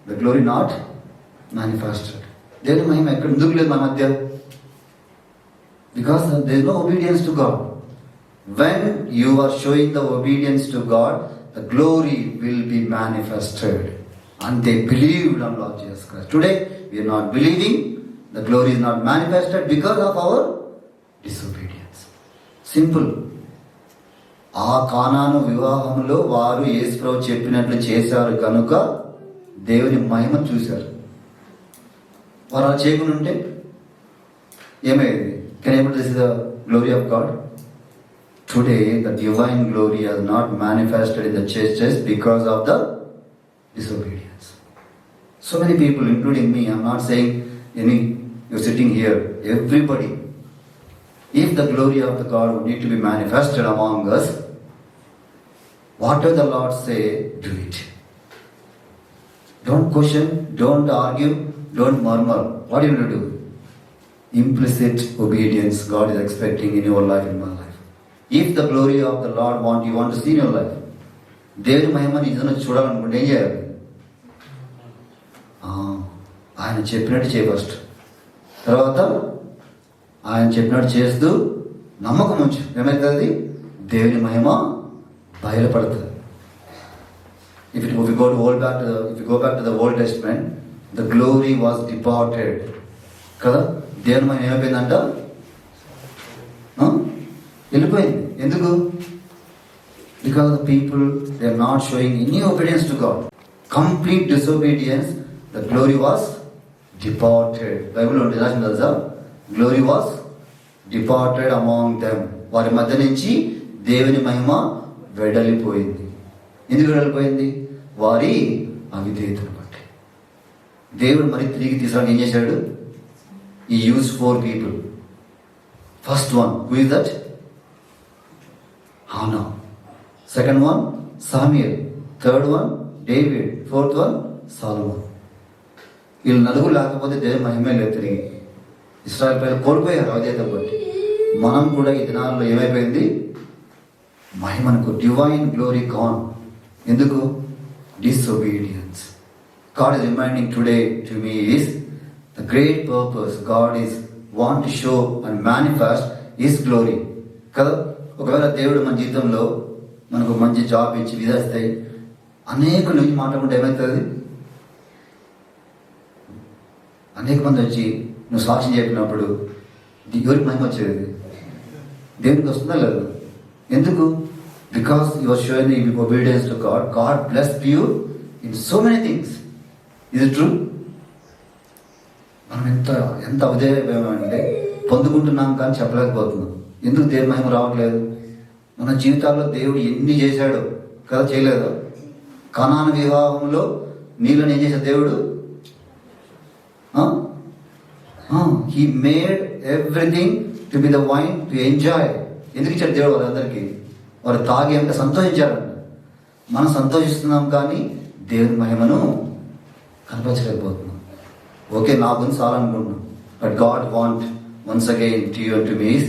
the glory not manifested. దేవుని మహిమ ఎక్కడ ఎందుకు లేదు మన మధ్య? Because there is no obedience to God. When you are showing the obedience to God, the glory will be manifested. And they believed on Lord Jesus Christ. Today we are not believing, the glory is not manifested because of our disobedience. Simple. ఆ కానాను వివాహంలో వారు యేసుప్రభు చెప్పినట్లు చేశారు కనుక దేవుని మహిమ చూశారు. వారు అలా చేయకుండా ఉంటే ఏమయ్యేది? Can able to see the glory of God? Today, the divine glory has not manifested in the churches because of the disobedience. So many people, including me, I'm not saying you're sitting here, everybody. If the glory of the God would need to be manifested among us, whatever the Lord say, do it. Don't question, don't argue, don't murmur. What are you going to do? Implicit obedience God is expecting in your life, in my life. If the glory of the Lord you want to see in your life, దేవుని మహిమని నిజంగా చూడాలనుకుంటే ఏం చేయాలి? ఆయన చెప్పినట్టు చేయ first. తర్వాత ఆయన చెప్పినట్టు చేస్తూ నమ్మకం ఉంచు. ఏమవుతుంది? దేవుని మహిమ బయలుపడుతుంది. If you go back to the Old Testament, the glory was departed. కదా? దేవుని మహిమ ఏమైపోయిందంట? వెళ్ళిపోయింది. ఎందుకు? Because the people, they are not showing any obedience to God. Complete disobedience, the glory was departed. Bible లో రాసింది తెలుసా? Glory was departed among them. వారి మధ్య నుంచి దేవుని మహిమ వెడలిపోయింది. ఎందుకు వెడలిపోయింది? వారి అవిధేయతను బట్టి. దేవుడు మరి తిరిగి తీసుకురావడానికి ఏం చేశాడు? He used 4 people. First one, who is that? Hannah. Second one, Samuel. Third one, David. Fourth one, Solomon. వీళ్ళు నలుగురు లేకపోతే దేవుని మహిమే లేదు. తిరిగి ఇశ్రాయేలు ప్రజలు కోల్పోయారు అవిధేయతను బట్టి. మనం కూడా ఈ దినాల్లో ఏమైపోయింది? మహిమనుకు డివైన్ గ్లోరీ గాన్. ఎందుకు? Disobedience. God is reminding today to me is the great purpose God is want to show and manifest His glory. కదా? ఒకవేళ దేవుడు మన జీవితంలో మనకు మంచి జాబ్ ఇచ్చి విధిస్తాయి అనేక నుంచి మాట్లాడుకుంటే ఏమవుతుంది? అనేక మంది వచ్చి నువ్వు సాక్ష్యం చెప్పినప్పుడు ఎవరికి మహిమ వచ్చేది? దేవునికి వస్తుందా లేదు? ఎందుకు? Because you are showing the obedience to God. God blessed you in so many things. Is it true? మనం ఎంత అవిధేయమంటే పొందుకుంటున్నాం కానీ చెప్పలేకపోతున్నాం. ఎందుకు దేవుని మహిమ రావట్లేదు? మన జీవితాల్లో దేవుడు ఎన్ని చేశాడో కదా, చేయలేదు? కనాను వివాహంలో నీళ్ళని ఏం చేశాడు దేవుడు? He made everything to be the wine to enjoy. ఎందుకు ఇచ్చాడు దేవుడు వాళ్ళందరికీ? వారు తాగి అంటే సంతోషించారంట. మనం సంతోషిస్తున్నాం కానీ దేవుని మహిమను కనపరచలేకపోతున్నాం. ఓకే, నా గురించి చాలనుకుంటున్నాం. But God want once again to you and to me is,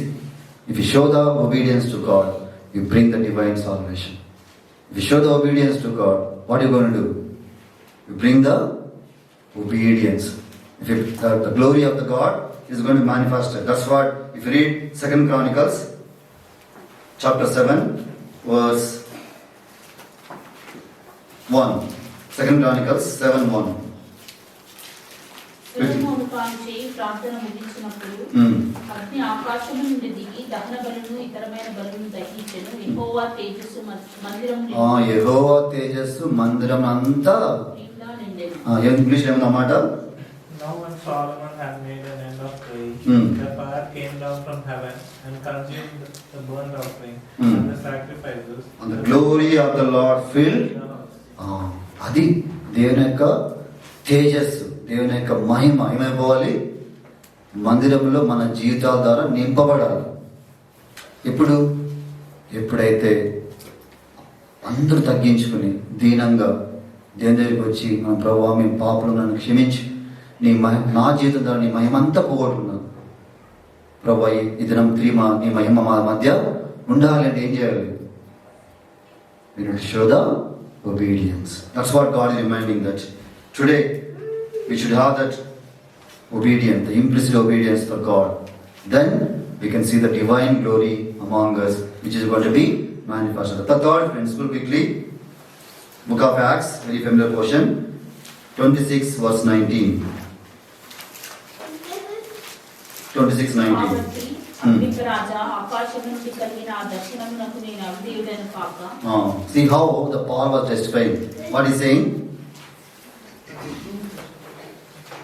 if you show the obedience to God, you bring the divine salvation. If you show the obedience to God, what are you going to do? You bring the obedience. The glory of the God is going to be manifested. That's what, if you read 2 Chronicles chapter 7 verse 1. 2 Chronicles 7:1. సొలొమోను తాను చేయి ప్రార్థన ముగించినప్పుడు అగ్ని ఆకాశము నుండి దిగి దహన బలులను ఇతరమైన బలులను దహించెను. యెహోవా తేజస్సు మందిరం అంతా నిండెను. English ఏమన్నమాట? Now when Solomon had made an end of praying, the fire came down from heaven and consumed the burnt offering and the sacrifices. And the glory of the Lord filled. అది దేవుని యొక్క తేజస్సు, దేవుని యొక్క మహిమ ఏమైపోవాలి? మందిరంలో మన జీవితాల ద్వారా నింపబడాలి. ఎప్పుడైతే అందరూ తగ్గించుకుని దీనంగా దేవుని దగ్గరికి వచ్చి, మన ప్రభువా మేము పాపలు నన్ను క్షమించి నా జీవితం ద్వారా నీ మహిమ అంతా పోగొట్టుకున్నాను ప్రభువా, ఈ దినం నీ మహిమ మా మధ్య ఉండాలి అంటే ఏం చేయాలి? We need to show the obedience. That's what God is reminding, that today we should have that obedience, the implicit obedience for God. Then we can see the divine glory among us, which is going to be manifested. The third principle quickly, Book of Acts, very familiar portion, 26 verse 19. 26:19. See how the Paul was testifying. What is saying?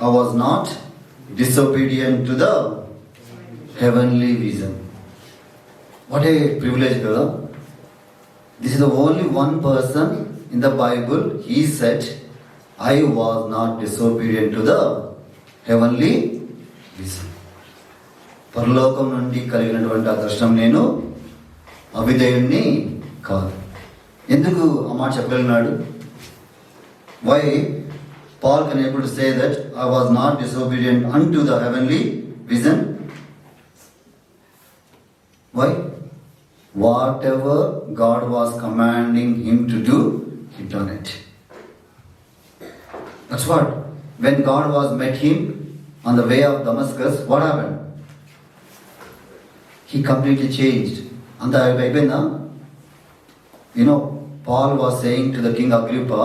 I was not disobedient to the heavenly vision. What a privilege, brother. This is the only one person in the Bible, he said, I was not disobedient to the heavenly vision. పరలోకం నుండి కలిగినటువంటి ఆ దర్శనం నేను అవిధేయుణ్ణి కాదు. ఎందుకు ఆ మాట చెప్పగలిగినాడు? Why Paul can able to say that I was not disobedient unto the heavenly vision? Why? Whatever God was commanding him to do, he done it. That's what. When God was met him on the way of Damascus, what happened? He completely changed. And Paul was saying to the King Agrippa,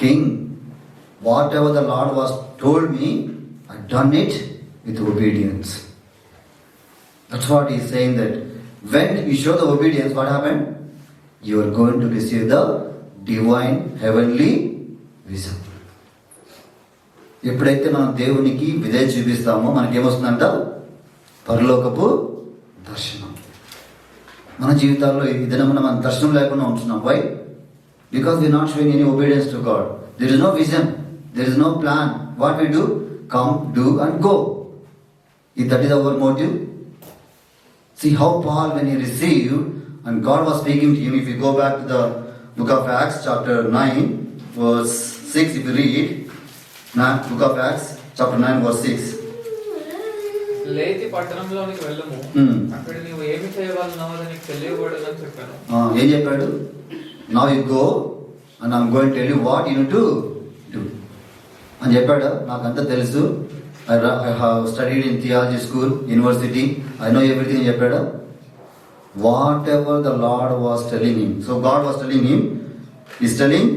King, whatever the Lord was told me, I done it with obedience. That's what he is saying, that when you show the obedience, what happened? You are going to receive the divine heavenly vision. ఎప్పుడైతే మనం దేవునికి విధేయత చూపిస్తామో మనకేమొస్తుందంట? పరలోకపు దర్శనం. మన జీవితాల్లో ఈ దినమున మన దర్శనం లేకుండా ఉంటున్నాం. Why? Because we not showing any obedience to God. There is no vision, there is no plan. What we do? Come, do and go. That is our motive. See how Paul, when he received and God was speaking to him, if you go back to the book of Acts chapter 9 verse 6, if you read book of Acts chapter 9 verse 6, లేచి పట్టణంలోనికి వెళ్ళము, అక్కడ నీవు ఏమి చేయగలనో అది నీకు తెలియబడదని చెప్పాను. ఏం చెప్పాడు? Now you go and I'm going to tell you what you need to do అని చెప్పాడు. నాకంతా తెలుసు, I have studied in theology school, university, I know everything అని చెప్పాడు. Whatever the Lord was telling him, so God was telling him, he's telling,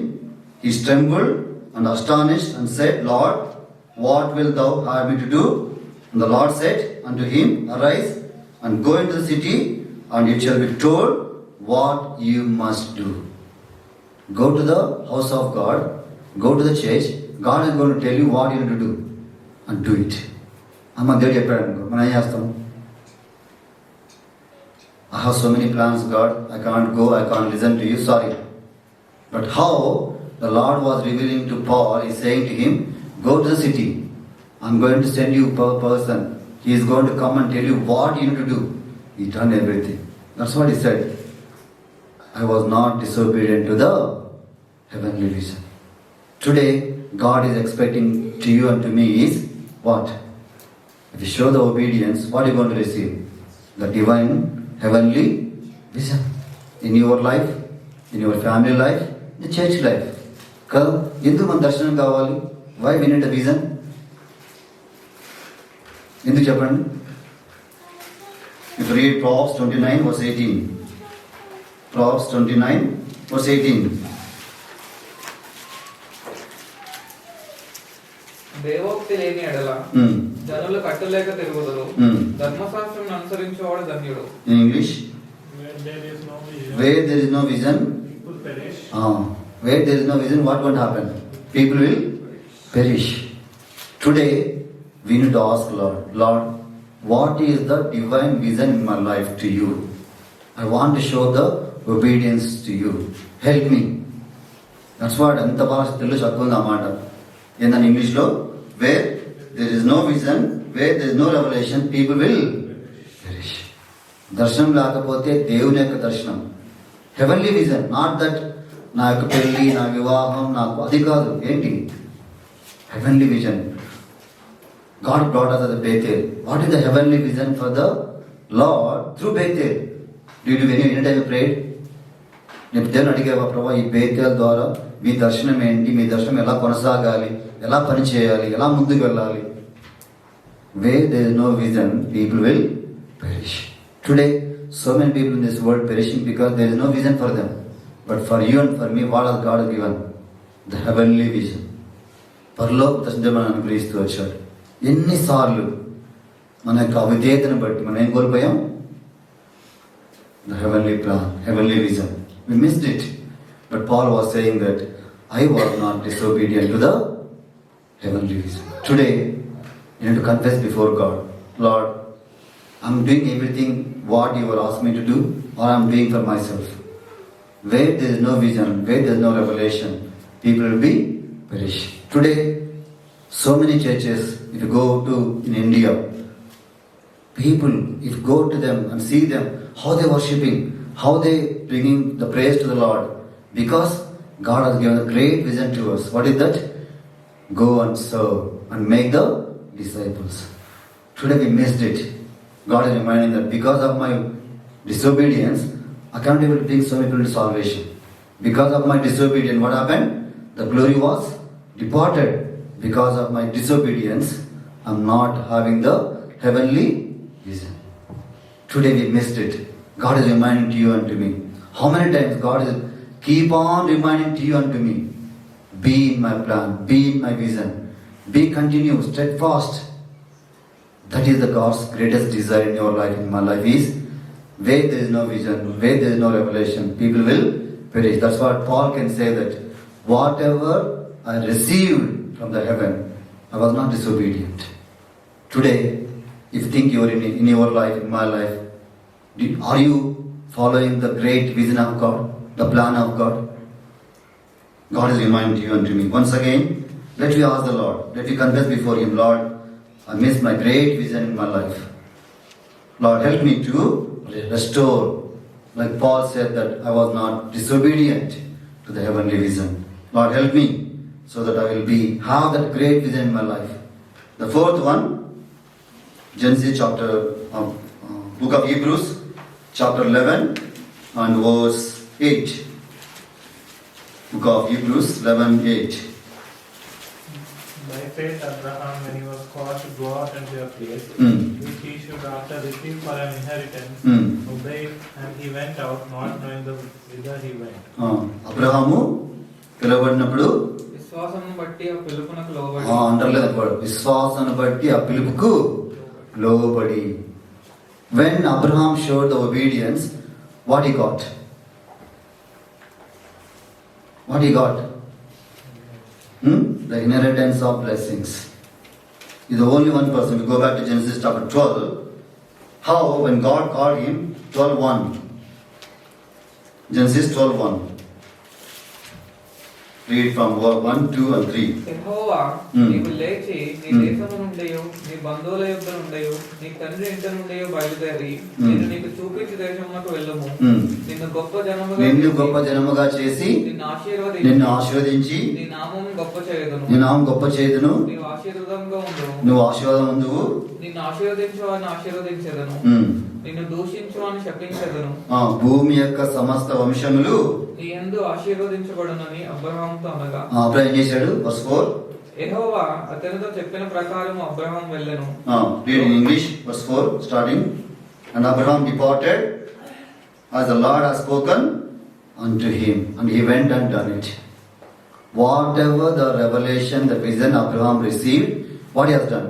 he trembled and astonished and said, Lord, what wilt thou have me to do? And the Lord said unto him, arise and go into the city, and it shall be told what you must do. Go to the house of God, go to the church, God is going to tell you what you need to do, and do it. అమ్మ దేవుడు చెప్పాడు అనుకో, మనం ఏం చేస్తాం? I have so many plans, God, I can't go, I can't listen to you, sorry. But how the Lord was revealing to Paul, he is saying to him, go to the city, I'm going to send you a person, he is going to come and tell you what you need to do. He done everything. That's what he said. I was not disobedient to the heavenly vision. Today, God is expecting to you and to me is what? If you show the obedience, what are you going to receive? The divine heavenly vision in your life, in your family life, in the church life. కదా? ఎందుకు మన దర్శనం కావాలి? Why we need a vision? ఎందుకు చెప్పండి? If you read Proverbs 29 verse 18. Proverbs 29 verse 18. దేవోక్తి లేని ఎడల జనులు కట్టలేక తిరుగుదురు, ధర్మశాస్త్రం అనుసరించేవాడు ధన్యుడు. In English, Where there is no vision, where there is no vision, people perish. Where there is no vision, what will happen? People will perish. Today, we need to ask Lord, what is the divine vision in my life to you? I want to show the obedience to you. Help me. That's what అంత భాష తెలుగు చదువుకుంది ఆ మాట. ఏందని ఇంగ్లీష్లో? Where there is no vision, where there is no revelation, people will perish. దర్శనం లేకపోతే దేవుని యొక్క దర్శనం, హెవెన్లీ విజన్, నాట్ దట్ నా యొక్క పెళ్ళి, నా వివాహం, నాకు అది కాదు. ఏంటి? Heavenly vision. God brought us as a Bethel. What is the heavenly vision for the Lord through Bethel? Did you any time prayed? నేను దేవుని అడిగేవా, ప్రభా ఈ బేతేల్ ద్వారా మీ దర్శనం ఏంటి, మీ దర్శనం ఎలా కొనసాగాలి, ఎలా పని చేయాలి, ఎలా ముందుకు వెళ్ళాలి? Where there is no vision, people will perish. Today, so many people in this world perishing because there is no vision for them. But for you and for me, what has God given? The heavenly vision. పరలోక దర్శనం మనం అనుగ్రహిస్తూ వచ్చాడు. ఎన్నిసార్లు మన యొక్క అవిధేయతను బట్టి మనం ఏం కోల్పోయాం? The heavenly plan, heavenly vision. We missed it. But Paul was saying that I was not disobedient to the heavenly vision. Today, you need to confess before God, Lord, I'm doing everything what you are asking me to do, or I'm doing for myself. Where there is no vision, where there is no revelation, people will be perished. Today, so many churches, if you go to in India, people, if you go to them and see them, how they worshipping, how they bringing the praise to the Lord, because God has given a great vision to us. What is that? Go and serve and make the disciples. Today we missed it. God is reminding that because of my disobedience, I can't able to bring so many people to salvation. Because of my disobedience, what happened? The glory was departed. Because of my disobedience, I'm not having the heavenly vision. Today we missed it. God is reminding to you and to me. How many times God is keep on reminding to you and to me. Be in my plan, be in my vision, be continuous, steadfast. That is the God's greatest desire in your life, in my life is, where there is no vision, where there is no revelation, people will perish. That's what Paul can say, that whatever I received from the heaven, I was not disobedient. Today, if you think you are in your life, in my life, are you following the great vision of God, the plan of God? God is reminding you and to me. Once again, let me ask the Lord, let me confess before Him, Lord, I missed my great vision in my life. Lord, help me to restore. Like Paul said that I was not disobedient to the heavenly vision. Lord, help me so that I will have that great vision in my life. The fourth one, Genesis book of Hebrews, chapter 11 and verse 8. Book of Hebrews 11:8. By faith, Abraham, when he was called to go out into a place which he should after receive for an inheritance, obeyed, and he went out, not knowing whither he went. Abraham పిలువబడినప్పుడు విశ్వాసమును బట్టి ఆ పిలుపునకు లోబడి అంటలేదు, విశ్వాసాన్ని బట్టి ఆ పిలుపుకు లోబడి. When Abraham showed the obedience, what he got? What he got? The inheritance of blessings. He's the only one person. We go back to Genesis chapter 12. How when God called him, 12:1. Genesis 12:1. Read from 1, 2 and 3. యెహోవా నీవు లేచి నీ దేశము నుండి నీ బంధువుల యొద్ద నుండి నీ తండ్రి ఇంటి నుండి బయలుదేరి నేను నీకు చూపించు దేశమునకు వెళ్ళుము. నిన్ను గొప్ప జనముగా చేసి నిన్ను ఆశీర్వదించి నీ నామము గొప్ప చేయుదును. నీవు ఆశీర్వాదం ఉందువు. నిన్ను ఆశీర్వదించు అని ఆశీర్వదించెదను. నిన్ను దూషించు అని శపించెదను. భూమి యొక్క సమస్త వంశములు నీ యందు ఆశీర్వదించబడునని అబ్రహాముతో అనగా అబ్రహాం ఏం చేశాడు? verse 4. యెహోవా అతనితో చెప్పిన ప్రకారం అబ్రహాం వెళ్ళెను. Read in English, verse 4 starting. And Abraham departed as the Lord has spoken unto him, and he went and done it. Whatever the revelation, the vision Abraham received, what he has done?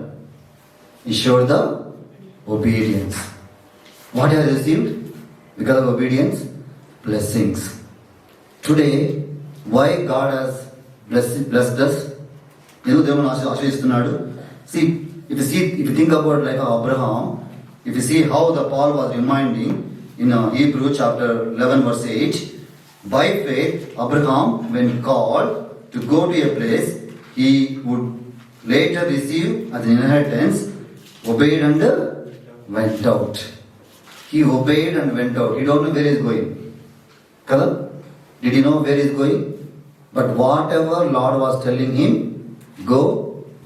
He showed the obedience. What he has received? Because of obedience, blessings. Today, why God has blessed us? ఎందుకు దేవుని ఆశీర్వదిస్తున్నాడు? See, if you think about like Abraham, if you see how the Paul was reminding in Hebrew chapter 11 verse 8, by faith Abraham, when called to go to a place he would later receive as an inheritance, obeyed and went out. He obeyed and went out. He don't know where he is going. Kada? Did he know where he is going? But whatever Lord was telling him, go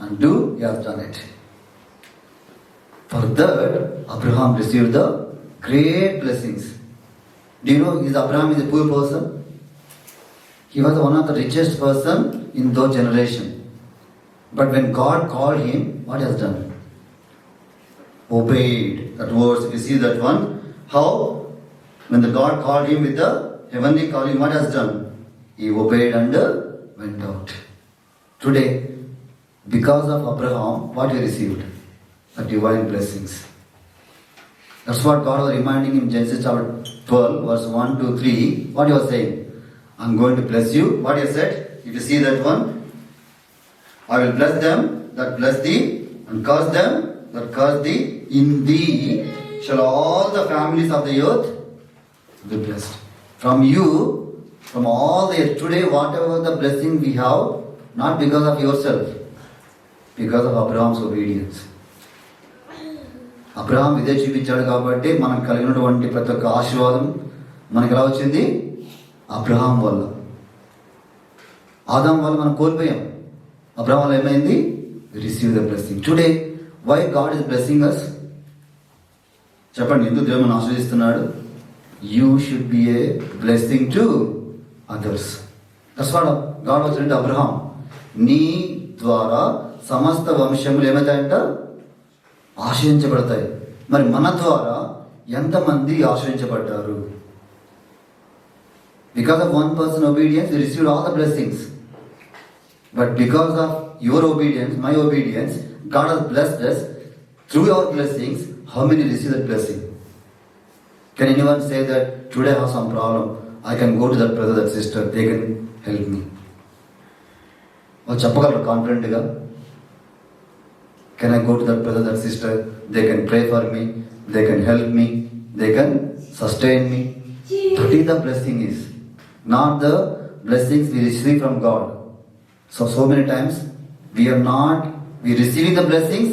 and do, he has done it. For that, Abraham received the great blessings. Do you know Abraham is a poor person? He was one of the richest person in those generation. But when God called him, what he has done? Obeyed. That words, if you see that one, how when the God called him with the heavenly calling, what he has done? He obeyed and went out. Today, because of Abraham, what he received? The divine blessings. That's what God was reminding him in Genesis chapter 12, verse 1 to 3. What he was saying? I'm going to bless you. What he said? If you see that one, I will bless them that bless thee, and curse them that curse thee. In thee shall all the families of the earth be blessed. From you, from all the earth. Today, whatever the blessing we have, not because of yourself, because of Abraham's obedience. Abraham ఇదే చూపించాడు కాబట్టి మనకు కలిగినటువంటి ప్రతి ఒక్క ఆశీర్వాదం మనకు ఎలా వచ్చింది? అబ్రహాం వల్ల. ఆదాం వల్ల మనం కోల్పోయాం. అబ్రహాం వల్ల ఏమైంది? Receive the blessing. Today why God is blessing us? చెప్పండి, ఎందుకు దేవుడు మనం ఆశీర్వదిస్తున్నాడు? You should be a blessing to others. That's what God was saying to Abraham. నీ ద్వారా సమస్త వంశములు ఏమవుతాయంట? ఆశ్రయించబడతాయి. మరి మన ద్వారా ఎంతమంది ఆశ్రయించబడ్డారు? Because of one person obedience we received all the blessings. But because of your obedience, my obedience, God has blessed us. Through your blessings, how many receive that blessing? Can anyone say that today I have some problem, I can go to that brother, that sister, they can help me? వాళ్ళు చెప్పగలరు కాన్ఫిడెంట్గా, can I go to that brother, that sister, they can pray for me, they can help me, they can sustain me. That is the blessing is, not the blessings we receive from God. So many times we receiving the blessings,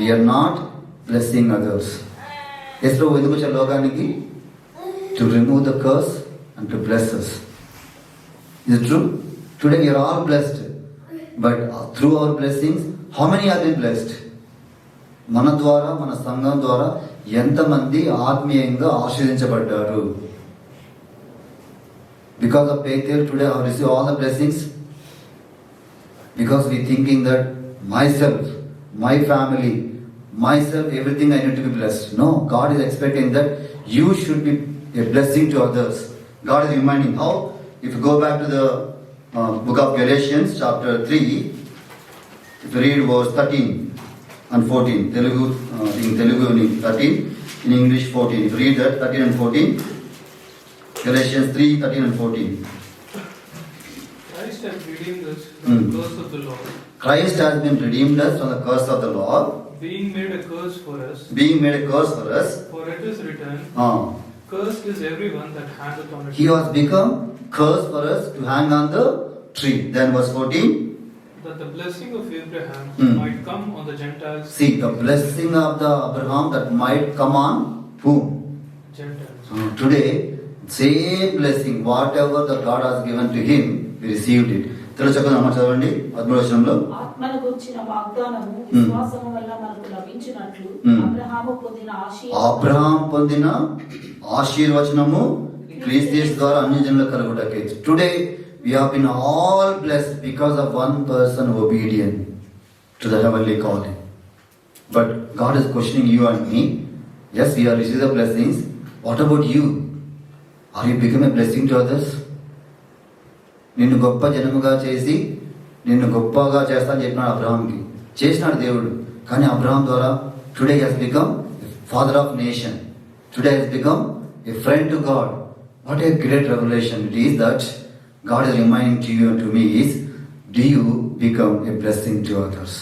we are not blessing others. యేసు ప్రభు ఎందుకు వచ్చారు లోకానికి? To remove the curse and to bless us. Is it true? Today we are all blessed, but through our blessings, how many have been blessed? మన ద్వారా, మన సంఘం ద్వారా ఎంతమంది ఆత్మీయంగా ఆశీర్వదించబడ్డారు? Because of Bethel, today I have received all the blessings. Because we thinking that myself, my family, myself, everything I need to be blessed. No, God is expecting that you should be a blessing to others. God is reminding how, if you go back to the book of Galatians chapter 3, if you read verse 13 and 14, Telugu, in Telugu 13, in English 14. If you read that 13 and 14, Galatians 3, 13 and 14. Christ has redeemed us from the curse of the law. Christ has been redeemed us from the curse of the law. Being made a curse for us. Being made a curse for us. For it is written, cursed is everyone that hangeth on a tree. He was become cursed for us to hang on the tree. Then verse 14. That the blessing of Abraham might come on the Gentiles. See, the blessing of the Abraham that might come on whom? Gentiles. Today, same blessing, whatever the God has given to him, we received it. తెలుసుకుందామా? చదవండి 13వ వచనంలో. ఆత్మను గురించిన వాగ్దానము విశ్వాసము వల్ల మనకు లభించినట్లు అబ్రహాము పొందిన ఆశీర్వచనము క్రీస్తు ద్వారా అన్ని జనులకు కలుగుటకే. Today we have been all blessed because of one person obedient to the heavenly calling. But God is questioning you and me. Yes, we have received the blessings. What about you? Are you becoming a blessing to others? నిన్ను గొప్ప జనముగా చేసి నిన్ను గొప్పగా చేస్తానని చెప్పినాడు అబ్రహాంకి. చేసినాడు దేవుడు. కానీ అబ్రహాం ద్వారా today has become father of nation. Today has become a friend to God. What a great revolution it is that God is reminding to you and to me is, do you become a blessing to others?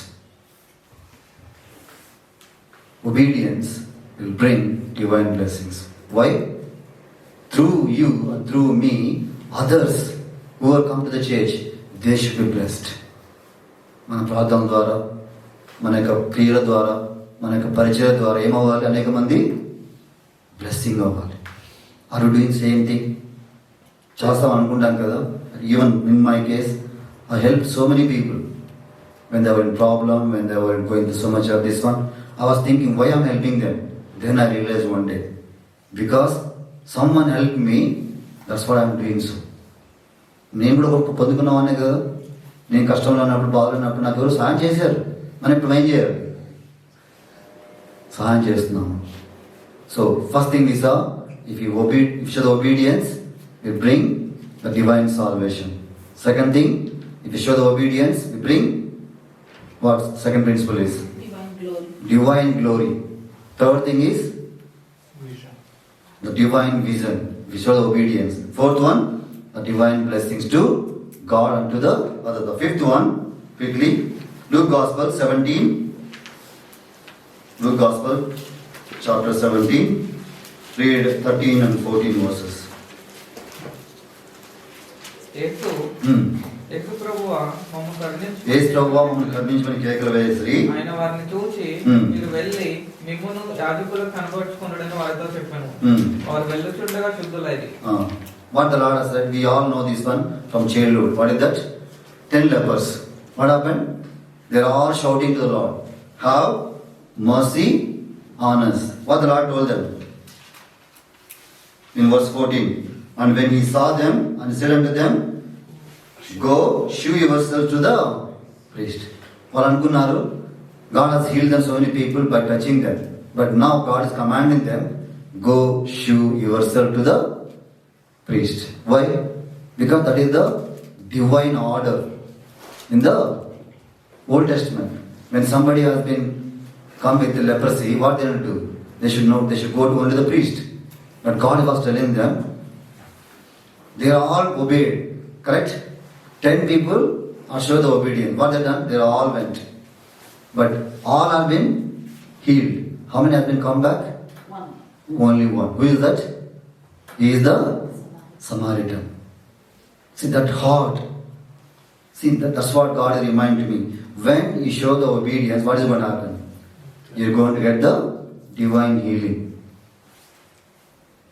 Obedience will bring divine blessings. Why? Through you and through me, others who have come to the church, they should be blessed. మన ప్రార్థన ద్వారా, మన యొక్క క్రియల ద్వారా, మన యొక్క పరిచయం ద్వారా ఏమవ్వాలి? అనేక మంది బ్లెస్సింగ్ అవ్వాలి. Are you doing same thing? చేస్తాం అనుకుంటాం కదా. Even in my case I help so many people when they were in problem, when they were going through so much of this one. I was thinking, why I'm helping them? Then I realized one day, because someone helped me, that's what I'm doing. So నేను కూడా గొప్ప పొందుకున్నామనే కదా. నేను కష్టంలో ఉన్నప్పుడు, బాధలో ఉన్నప్పుడు నాకు ఎవరు సహాయం చేశారు. మనం ఇప్పుడు ఏం చేయాలి? సహాయం చేస్తున్నాము. So first thing is if you show the obedience, we bring the divine salvation. Second thing, if you show the obedience, we bring what? Second principle is divine glory. Third thing is Vision. the divine vision. We show the obedience. Fourth one, the divine blessings to God and to the other. The fifth one, quickly, Luke Gospel 17. Luke Gospel chapter 17. Read 13 and 14 verses. Yesu Hmm. యేసు ప్రభువా మమ్మల్ని కరుణించు. యేసు ప్రభువా మమ్మల్ని కరుణించమని కేకలు వేసి ఆయన వారిని చూచి మీరు వెళ్ళి మిమ్మును యాజకులకు కనబరుచుకున్నాడని వారితో చెప్పాను. వారు వెళ్ళుచుండగా శుద్ధులైరి. What the Lord has said, we all know this one from childhood. What is that? 10 lepers. What happened? They are all shouting to the Lord, have mercy on us. What the Lord told them? In verse 14. And when he saw them, and he said unto them, go, shew yourself to the priest. వాళ్ళు అనుకున్నారు, God has healed them so many people by touching them. But now God is commanding them, go, shew yourself to the priest. Why? Because that is the divine order. In the Old Testament, when somebody has been come with leprosy, what they will do? They should know, they should go to only the priest. But God was telling them, they are all obeyed. Correct? 10 people are sure the obedience. What they done? They all went. But all have been healed. How many have been come back? One. Only one. Who is that? He is the Samaritan. See that heart. See that's what God is reminding me. When you show the obedience, what is going to happen? You're going to get the divine healing.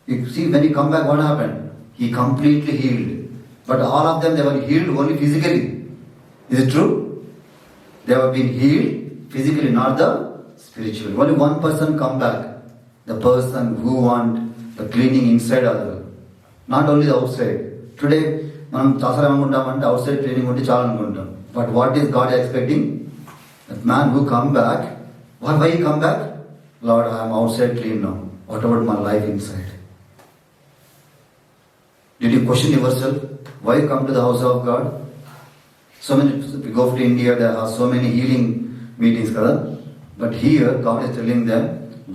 You see, when you come back, what happened? He completely healed. But all of them, they were healed only physically. Is it true? They have been healed physically, not the spiritually. Only one person come back. The person who want the cleaning inside as well. Not only the outside. Today, మనం చాలా అనుకుంటామంటే out side training ఉంటే చాలా అనుకుంటాం. But what is God expecting? That man who come back. Why come back? Lord, I'm outside clean now. What about my life inside? Did you question yourself? Why you come to the house of God? So many, we go to India, there are so many healing meetings, kada? But here, God is telling them,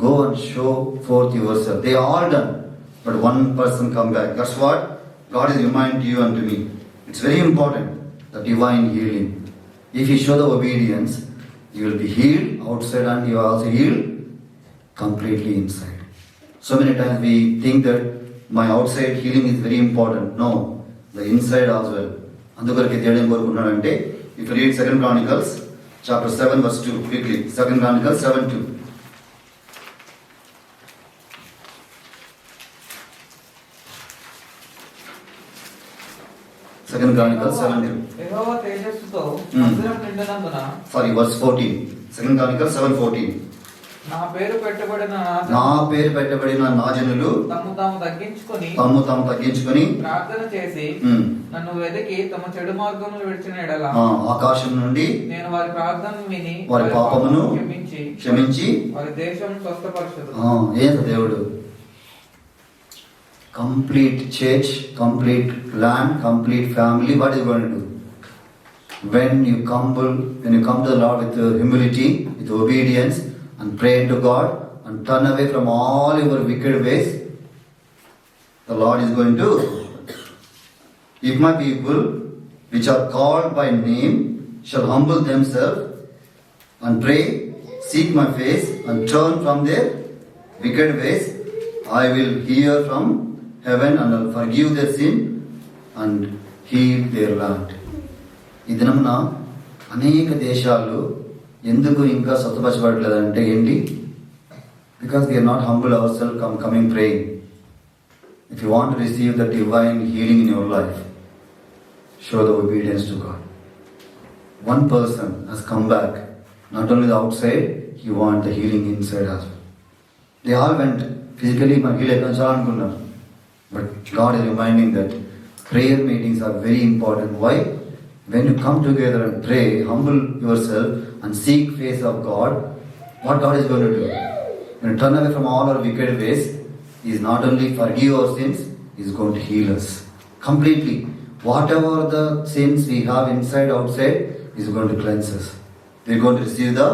go and show forth yourself. They are all done, but one person come back. That's what God is reminding you and to me. It's very important, the divine healing. If you show the obedience, you will be healed outside and you are also healed completely inside. So many times we think that my outside healing is very important. No, the inside as well. అందుకొరకే దేవుడు ఏం కోరుకున్నాడంటే, if you read 2 Chronicles chapter 7 verse 2 quickly. 2 Chronicles 7:2. 2 Chronicles 7:2. యెహోవా తేజస్సుతో మందిరం నిండినందున. Sorry, verse 14. 2 Chronicles 7:14. నా పేరు పెట్టబడిన నా జనులు తమ్ము తాము తగ్గించుకొని ప్రార్థన చేసి నన్ను వెతికి తమ చెడు మార్గమును విడిచిన ఎడల ఆకాశం నుండి నేను వారి ప్రార్థనను విని వారి పాపమును క్షమించి వారి దేశమును స్వస్థపరచుదు. దేవుడు complete church, complete land, complete family. What is going to do? When you come to the Lord with humility, with obedience, and pray to God and turn away from all your wicked ways, the Lord is going to, if my people which are called by name shall humble themselves and pray, seek my face and turn from their wicked ways, I will hear from heaven and will forgive their sin and heal their land. ఈ దినమున అనేక దేశాలు ఎందుకు ఇంకా స్వస్థపరచబడలేదంటే ఏంటి? Because we are not humble our self coming praying. If you want to receive the divine healing in your life, show the obedience to God. One person has come back, not only the outside, he want the healing inside also. They all went physically మన heal అయిపోయి చాలా అనుకున్నారు. But God is reminding that prayer meetings are very important. Why? When you come together and pray, humble yourself and seek face of God, what God is going to do? When you turn away from all our wicked ways, He is not only forgive our sins, He is going to heal us completely. Whatever the sins we have inside, outside, He is going to cleanse us. We are going to receive the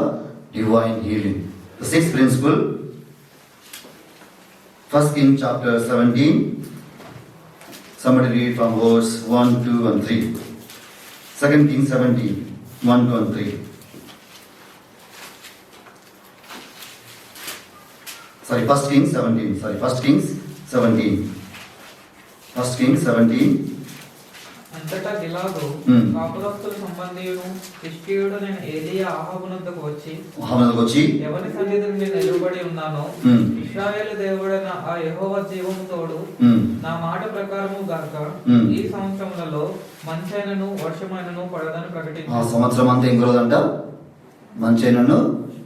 divine healing. The sixth principle, 1 Kings chapter 17. Somebody read from verse 1, 2 and 3. 2 Kings 17, 1, 2 and 3. 1 Kings 17. 1 Kings 17. అంతటా గిలాదు కాపురస్తుల సంబంధియుడు హిష్కీయుడు నేను ఏలీయా ఆహాబునొద్దకు వచ్చి ఎవరి సన్నిధిని నేను నిలబడి ఉన్నానో ఇశ్రాయేలు దేవుడైన ఆ యెహోవా జీవము తోడు నా మాట ప్రకారము గాక ఈ సంవత్సరములలో మంచైనను వర్షమైనను పడదని ప్రకటించాను. ఆ సంవత్సరం అంతా ఏం కురదంట? మంచైనను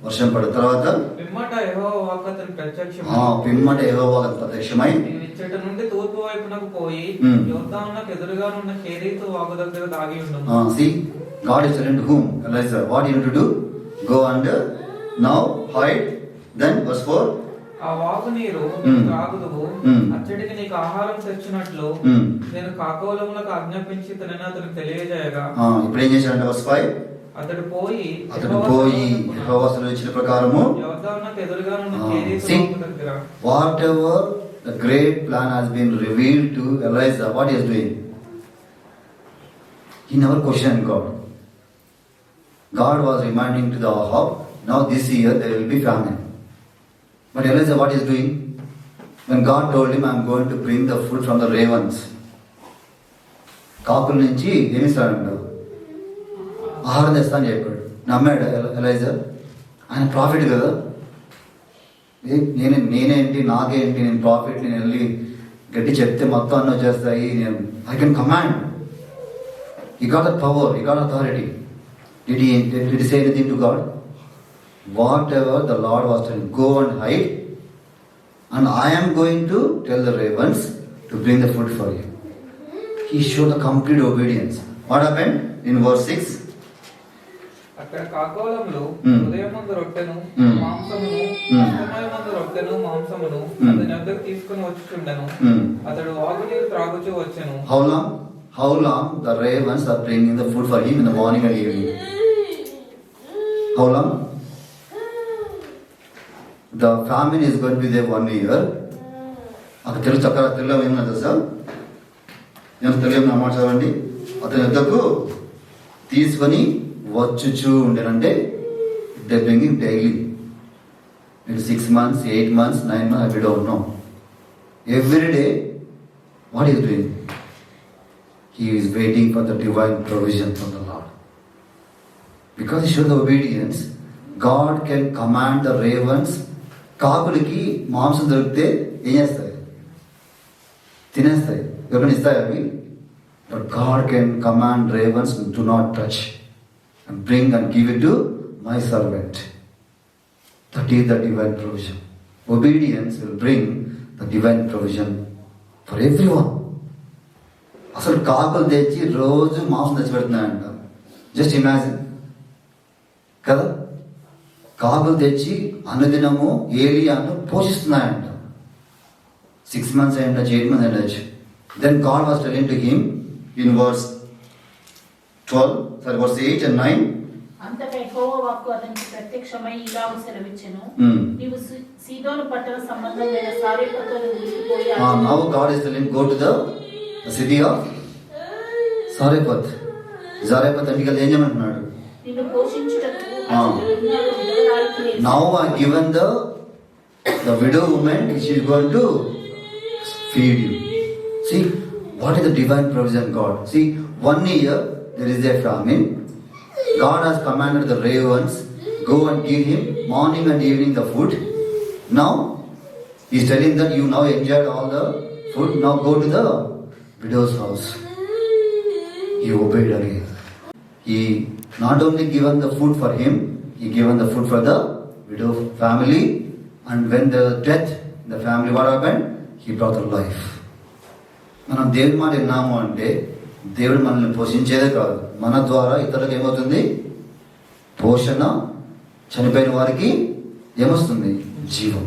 వర్షం పడు. తర్వాత పిమ్మట యెహోవా వాక్కు అతనికి ప్రత్యక్షమై ఇచ్చట నుండి తూర్పు వైపునకు పోయి యోర్దానునకు ఎదురుగా ఉన్న కెరీతు వాగు దగ్గర దాగి ఉండము. See, God is telling to whom? Elijah, what you need to do? Go and now hide. Then verse 4. ఆ వాగు నీరు త్రాగుదువు, అచ్చటికి నీకు ఆహారం తెచ్చినట్లు నేను కాకోలములకు ఆజ్ఞాపించి అతనికి తెలియజేయగా ఇప్పుడు ఏం చేశాడంటే verse 5. అతడు పోయి యెహోవా సెలవిచ్చిన ప్రకారము యోర్దానునకు ఎదురుగా ఉన్న కెరీతు వాగు దగ్గర whatever the great plan has been revealed to Elijah, what he is doing? He never questioned God. God was reminding to the Ahab, now this year there will be famine. But Elijah, what he is doing? When God told him, I am going to bring the food from the ravens. కాకుల నుంచి ఏమిస్తాడంట? ఆహారం తెస్తాను చెప్పాడు. నమ్మాడు Elijah? ఆయన profit కదా. నేనేంటి, నాకేంటి, నేను ప్రాఫిట్, నేను వెళ్ళి గట్టి చెప్తే మొత్తం అన్నీ వచ్చేస్తాయి, నేను I can command. He got the power, he got authority. Did he say anything to God? Whatever the Lord was telling, go and hide, and I am going to tell the ravens to bring the food for you. He showed the complete obedience. What happened in verse 6? అక్కడ కాకోలములు ఉదయమందు రొట్టెను మాంసమును అస్తమయమందు రొట్టెను మాంసమును అతని వద్దకు తీసుకుని వచ్చుచుండెను. అతడు వాగునీరు త్రాగుచూ వచ్చెను. How long the ravens are bringing the food for him in the morning and evening? How long? The famine is going to be there 1 year. అక్కడ తెలుగులో ఏమన్నా తెలుసా? నేను తెలుగు మాట చదవండి. అతని వద్దకు తీసుకొని వచ్చుచూ ఉండేనంటే they bringing daily. Maybe 6 months, 8 months, 9 months, I don't know. Every day, what he is doing? He is waiting for the divine provision from the Lord. Because he showed the obedience, God can command the ravens. కాకులకి మాంసం దొరికితే ఏం చేస్తాయి? తినేస్తాయి. ఎవరైనా ఇస్తాయి అవి? But God can command ravens to not touch and bring and give it to my servant. That is the divine provision. Obedience will bring the divine provision for everyone. అసలు కాకులు తెచ్చి రోజు మాంసం తెచ్చి పెడుతున్నాయంట. జస్ట్ ఇమాజిన్ కదా. కాకులు తెచ్చి అనుదినము ఏలియాను పోషిస్తున్నాయంట. 6 months అయ్యిండొచ్చు, 8 months అయ్యిండొచ్చు. Then God was telling to him in verse 8 and 9. అంతటా యెహోవా వాక్కు అతనికి ప్రత్యక్షమై ఇలాగ సెలవిచ్చెను, నీవు సీదోను పట్టణ సంబంధమైన సారెపతును విడిచిపోయి. Now God is telling, go to the city of సారెపత్. సారెపత్ అంటే ఏం చేయమంటున్నాడు? నిన్ను పోషించుటకు. Now I given the widow woman, she is going to feed you. See, what is the divine provision God? See, 1 year there is a famine. God has commanded the ravens, go and give him morning and evening the food. Now he is telling that you now enjoyed all the food, now go to the widow's house. He obeyed again. He not only given the food for him, he given the food for the widow family. And when the death in the family, what happened? He brought the life. మనం దేవుడి మాట విన్నాము అంటే దేవుడు మనల్ని పోషించేదే కాదు, మన ద్వారా ఇతరులకు ఏమవుతుంది? పోషణ. చనిపోయిన వారికి ఏమొస్తుంది? జీవం.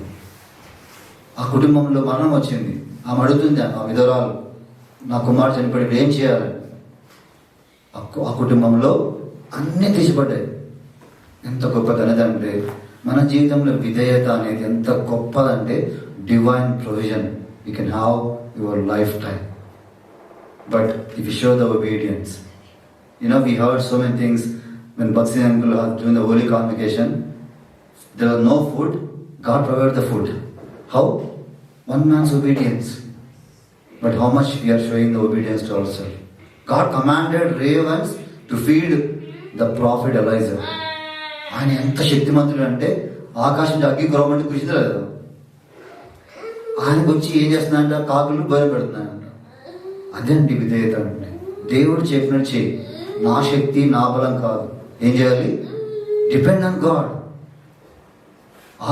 ఆ కుటుంబంలో మరణం వచ్చింది, ఆమె అడుగుతుంది, ఆ విధవరాలు, నా కుమారుడు చనిపోయి ఏం చేయాలి? ఆ కుటుంబంలో అన్నీ తీసిపడ్డాయి. ఎంత గొప్పదనేదంటే మన జీవితంలో విధేయత అనేది ఎంత గొప్పదంటే divine provision you can have your life time. But if you show the obedience, we heard so many things when Bakshi uncle was doing the holy convocation. There was no food, God provided the food. How? One man's obedience. But how much we are showing the obedience to ourselves? God commanded ravens to feed the prophet Elijah. ఆయన ఎంత శక్తిమంతుడు అంటే ఆకాశం నుంచి అగ్గి కురవమంటే కురిసిందా? ఆయనకు వచ్చి ఏం చేస్తున్నాయంట? కాకులు భయం పెడుతున్నాయంట. అదేంటి విధేయత అంటే. దేవుడు చెప్పినట్టు చేయి. నా శక్తి నా బలం కాదు. ఏం చేయాలి? Depend on God.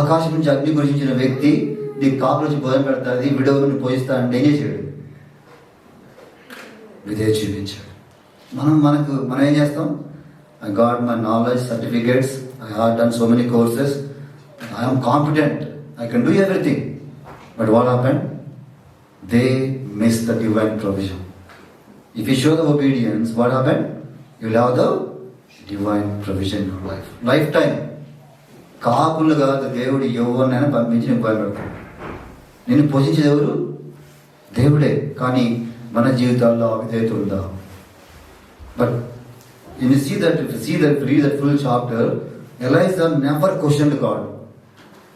ఆకాశం నుంచి అగ్ని కురిసించిన వ్యక్తి నీకు కాకుల నుంచి భయం పెడతాది, విడవని పోయిస్తా అంటే ఏం చేసాడు? విధేయత చూపించాడు. మనం ఏం చేస్తాం? I got my knowledge, certificates, I have done so many courses, I am competent, I can do everything. But what happened? They missed the divine provision. If you show the obedience, what happened? You will have the divine provision in your life. Lifetime. కాకులు కాదు, దేవుడు ఎవరినైనా పంపించి నేను భయపెడతాను. నేను పోషించేది ఎవరు? దేవుడే. కానీ మన జీవితాల్లో అవిధేయత ఉందా? But if you read that full chapter, Elijah never questioned God.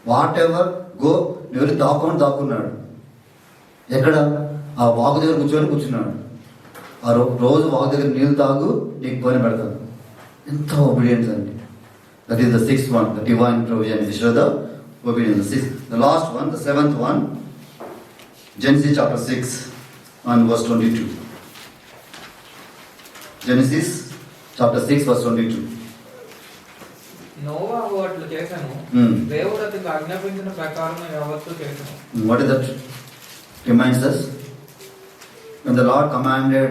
Whatever, go, ఎవరు దాక్కున్నాడు. ఎక్కడ? ఆ వాగు దగ్గర కూర్చున్నాడు. ఆ రోజు వాగు దగ్గర నీళ్ళు తాగు, నీకు పోయిన పెడతాను. ఎంత ఒబీడియన్స్ అండి. That is the sixth one, the divine provision. If you show the obedience. The last one, the seventh one, Genesis chapter 6 and verse 22. Genesis chapter 6 verse 22. నోవాహు అట్లు చేశాను, దేవుడు అతనికి ఆజ్ఞాపించిన ప్రకారం యావత్తు చేశాను. What is that? Reminds us, when the Lord commanded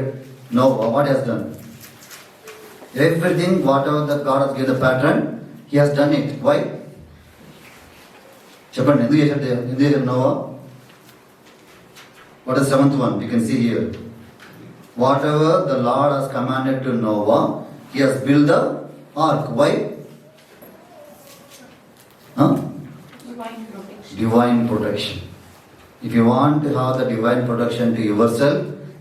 Noah, what he has done? Everything, whatever that God has given the pattern, he has done it. Why? చెప్పండి, ఎందుకు చేశాడు Noah? What is the seventh one? You can see here. Whatever the Lord has commanded to Noah, he has built the ark. Why? Divine protection. Divine protection. If you want to have the divine protection to yourself,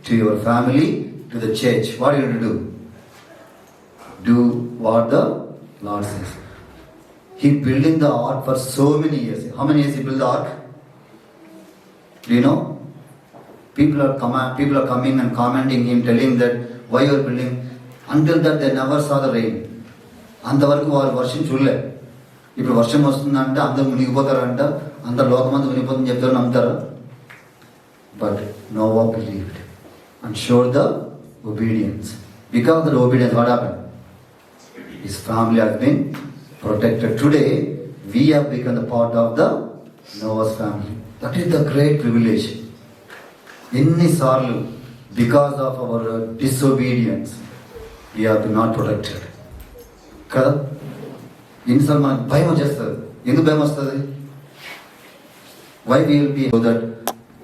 to your family, to the church, what are you going to do? Do what the Lord says. He building the ark for so many years. How many years he built the ark? Do you know? People are coming and commenting him, telling that why you are building. Until that they never saw the rain. అంతవరకు వారు వర్షం చూడలే. ఇప్పుడు వర్షం వస్తుందంటే అందరూ మునిగిపోతారంట, అందరు లోకమంతా మునిగిపోతుందని చెప్తారు, నమ్ముతారా? But Noah believed and showed the obedience. Because of the obedience, what happened? His family has been protected. Today, we have become the part of the Noah's family. That is the great privilege. ఎన్నిసార్లు because of our disobedience we have been not protected కదా. ఎన్నిసార్లు మనకు భయం వచ్చేస్తుంది. ఎందుకు భయం వస్తుంది? Why we will be so that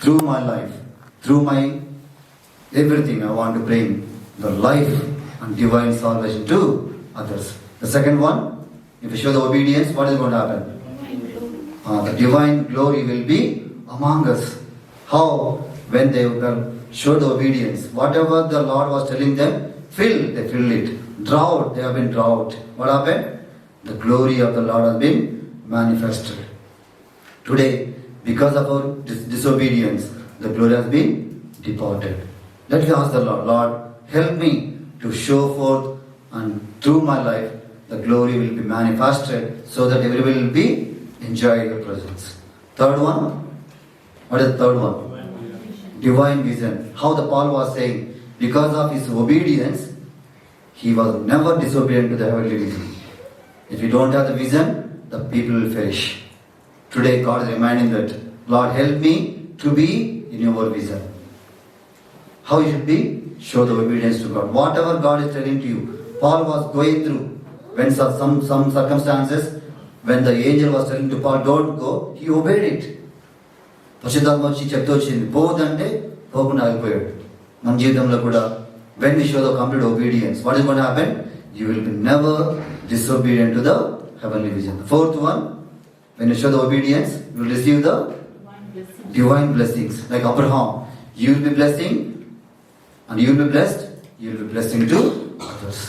through my life, through my everything, I want to bring the life and divine salvation to others. The second one, if you show the obedience, what is going to happen? The divine glory will be among us. How? When they show the obedience, whatever the Lord was telling them, they fill it. Drought, they have been drought. What happened? The glory of the Lord has been manifested. Today, because of our disobedience, the glory has been departed. Let me ask the Lord, Lord, help me to show forth, and through my life, the glory will be manifested, so that everyone will be enjoying your presence. Third one, what is the third one? Divine vision. How the Paul was saying, because of his obedience, he was never disobedient to the heavenly vision. If you don't have the vision, the people will perish. Today God is reminding that, Lord, help me to be in your vision. How you should be? Show the obedience to God. Whatever God is telling to you. Paul was going through, when some circumstances, when the angel was telling to Paul, don't go, he obeyed it. పరిశుద్ధాత్మ వచ్చి చెప్తూ వచ్చింది, పోవద్దంటే పోకుండా ఆగిపోయాడు. మన జీవితంలో కూడా when we show the complete obedience, what is going to happen? You will be never disobedient to the heavenly vision. The fourth one, when you show the obedience, you will receive the divine blessings. Like Abraham, you will be blessing and you will be blessed, you will be blessing to others.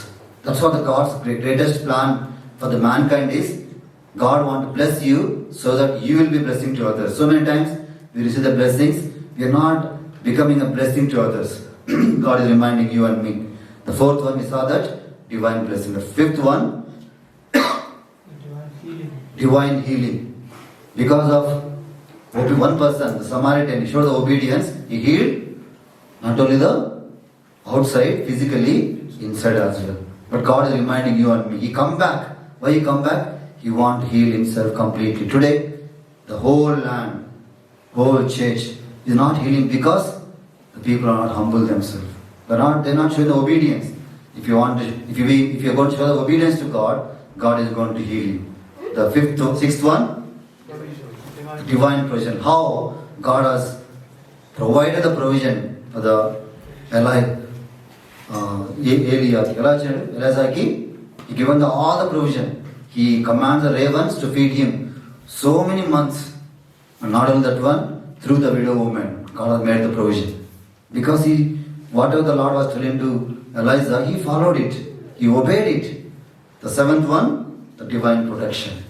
That's what the God's greatest plan for the mankind is. God wants to bless you so that you will be blessing to others. So many times we receive the blessings, we are not becoming a blessing to others. God is reminding you and me. The fourth one, we saw that divine blessing. The fifth one, Divine healing. divine healing. Because of one person, the Samaritan, he showed the obedience, he healed not only the outside, physically, inside as well. But God is reminding you and me. He come back. Why he come back? He want to heal himself completely. Today, the whole land, whole church is not healing because the people are not humble themselves. They're not showing the obedience. If you're going to show the obedience to God, God is going to heal you. The sixth one, divine provision. How God has provided the provision for the Elijah. He given all the provision. He commands the ravens to feed him so many months. And not only that one, through the widow woman, God has made the provision. Because whatever the Lord was telling to Elijah, he followed it. He obeyed it. The seventh one, the divine protection.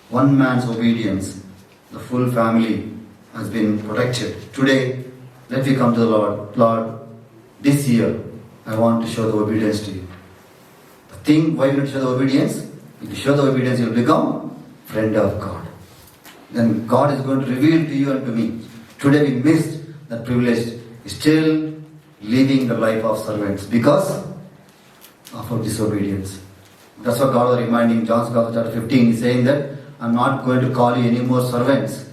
One man's obedience, the full family has been protected. Today, let me come to the Lord. Lord, this year, I want to show the obedience to you. The thing why we need to show the obedience, if you show the obedience, you will become friend of God. Then God is going to reveal to you and to me. Today we missed that privilege, still living the life of servants because of our disobedience. That's what God was reminding John's Gospel chapter 15. He's saying that I'm not going to call you any more servants.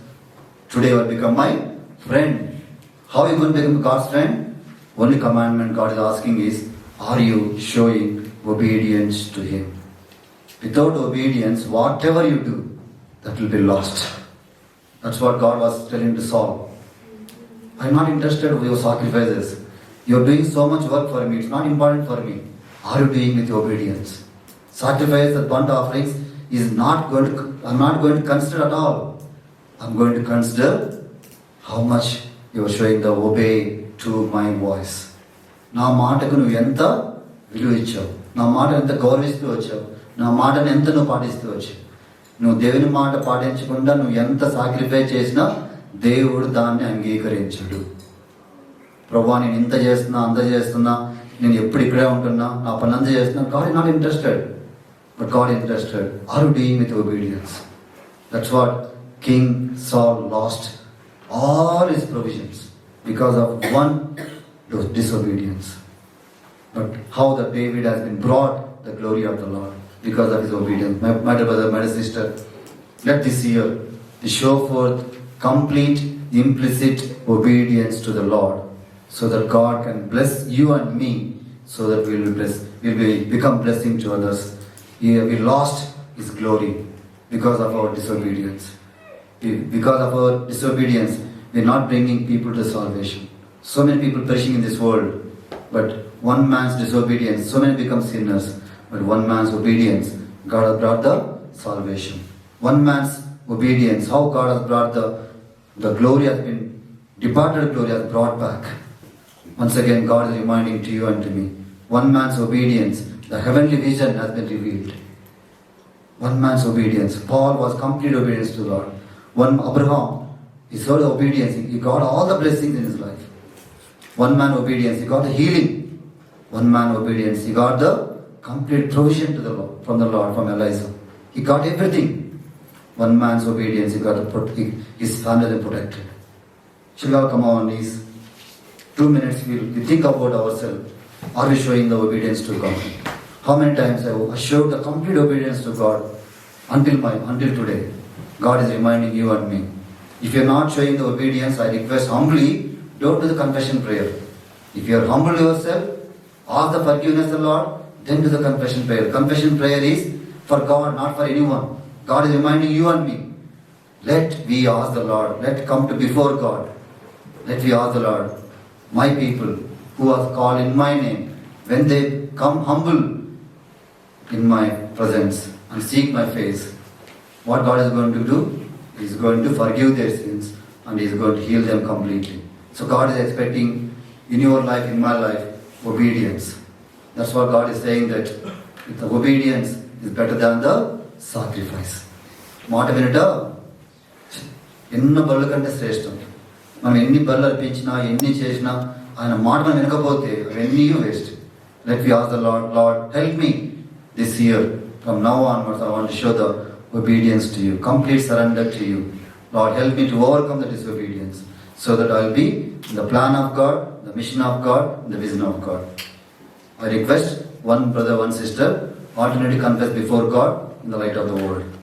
Today you will become my friend. How are you going to become God's friend? Only commandment God is asking is, are you showing obedience to Him? Without obedience, whatever you do, that will be lost. That's what God was telling to Saul. I'm not interested in your sacrifices. You're doing so much work for me. It's not important for me. Are you doing with obedience? Sacrifice and burnt offerings I'm not going to consider at all. I'm going to consider how much you are showing the obey to my voice. నా మాటకు నువ్వు ఎంత విలువ ఇచ్చావు, నా మాట ఎంత గౌరవిస్తూ వచ్చావు, నా మాటను ఎంత నువ్వు పాటిస్తూ వచ్చావు. నువ్వు దేవుని మాట పాటించకుండా నువ్వు ఎంత సాక్రిఫైస్ చేసినా దేవుడు దాన్ని అంగీకరించడు. ప్రభువా, నేను ఇంత చేస్తున్నా, అంత చేస్తున్నా, నేను ఎప్పుడు ఇక్కడే ఉంటున్నా, నా పని అంతా చేస్తున్నా, God is not interested. But God interested. Are you doing with obedience? That's what King Saul lost all his provisions because of one disobedience. But how that David has been brought the glory of the Lord because of his obedience. My dear brother, my dear sister, let this year show forth complete implicit obedience to the Lord, so that God can bless you and me, so that we will become blessing to others. We lost His glory because of our disobedience. Because of our disobedience, we are not bringing people to salvation. So many people perishing in this world, but one man's disobedience, so many become sinners. But one man's obedience, God has brought the salvation. One man's obedience, how God has brought the glory has been, departed glory has brought back. Once again, God is reminding to you and to me. One man's obedience, the heavenly vision has been revealed. One man's obedience. Paul was complete obedience to the Lord. One Abraham, he showed obedience. He got all the blessings in his life. One man obedience, he got the healing. One man obedience, he got the complete provision to the Lord, from Elijah. He got everything. One man's obedience, he got his family protected. Shall we all come on knees? 2 minutes, we think about ourselves. Are we showing the obedience to God? How many times I showed the complete obedience to God until today? God is reminding you and me. If you are not showing the obedience, I request humbly, don't do the confession prayer. If you are humble yourself, ask the forgiveness of the Lord, then do the confession prayer. Confession prayer is for God, not for anyone. God is reminding you and me. Let we ask the Lord. Let come to before God. Let we ask the Lord. My people who are called in my name, when they come humble in my presence and seek my face, what God is going to do? He is going to forgive their sins and He is going to heal them completely. So God is expecting in your life, in my life, obedience. That's what God is saying, that the obedience is better than the sacrifice. మాట వినుట ఎన్నో బలుల కంటే శ్రేష్టం. మనం ఎన్ని బలు అర్పించినా ఎన్ని చేసినా ఆయన మాట మనం వినకపోతే అవన్నీ waste. Let we ask the Lord help me this year, from now onwards I want to show the obedience to you, complete surrender to you. Lord, help me to overcome the disobedience so that I will be in the plan of God, the mission of God, the vision of God. I request one brother, one sister, alternately confess before God in the light of the world.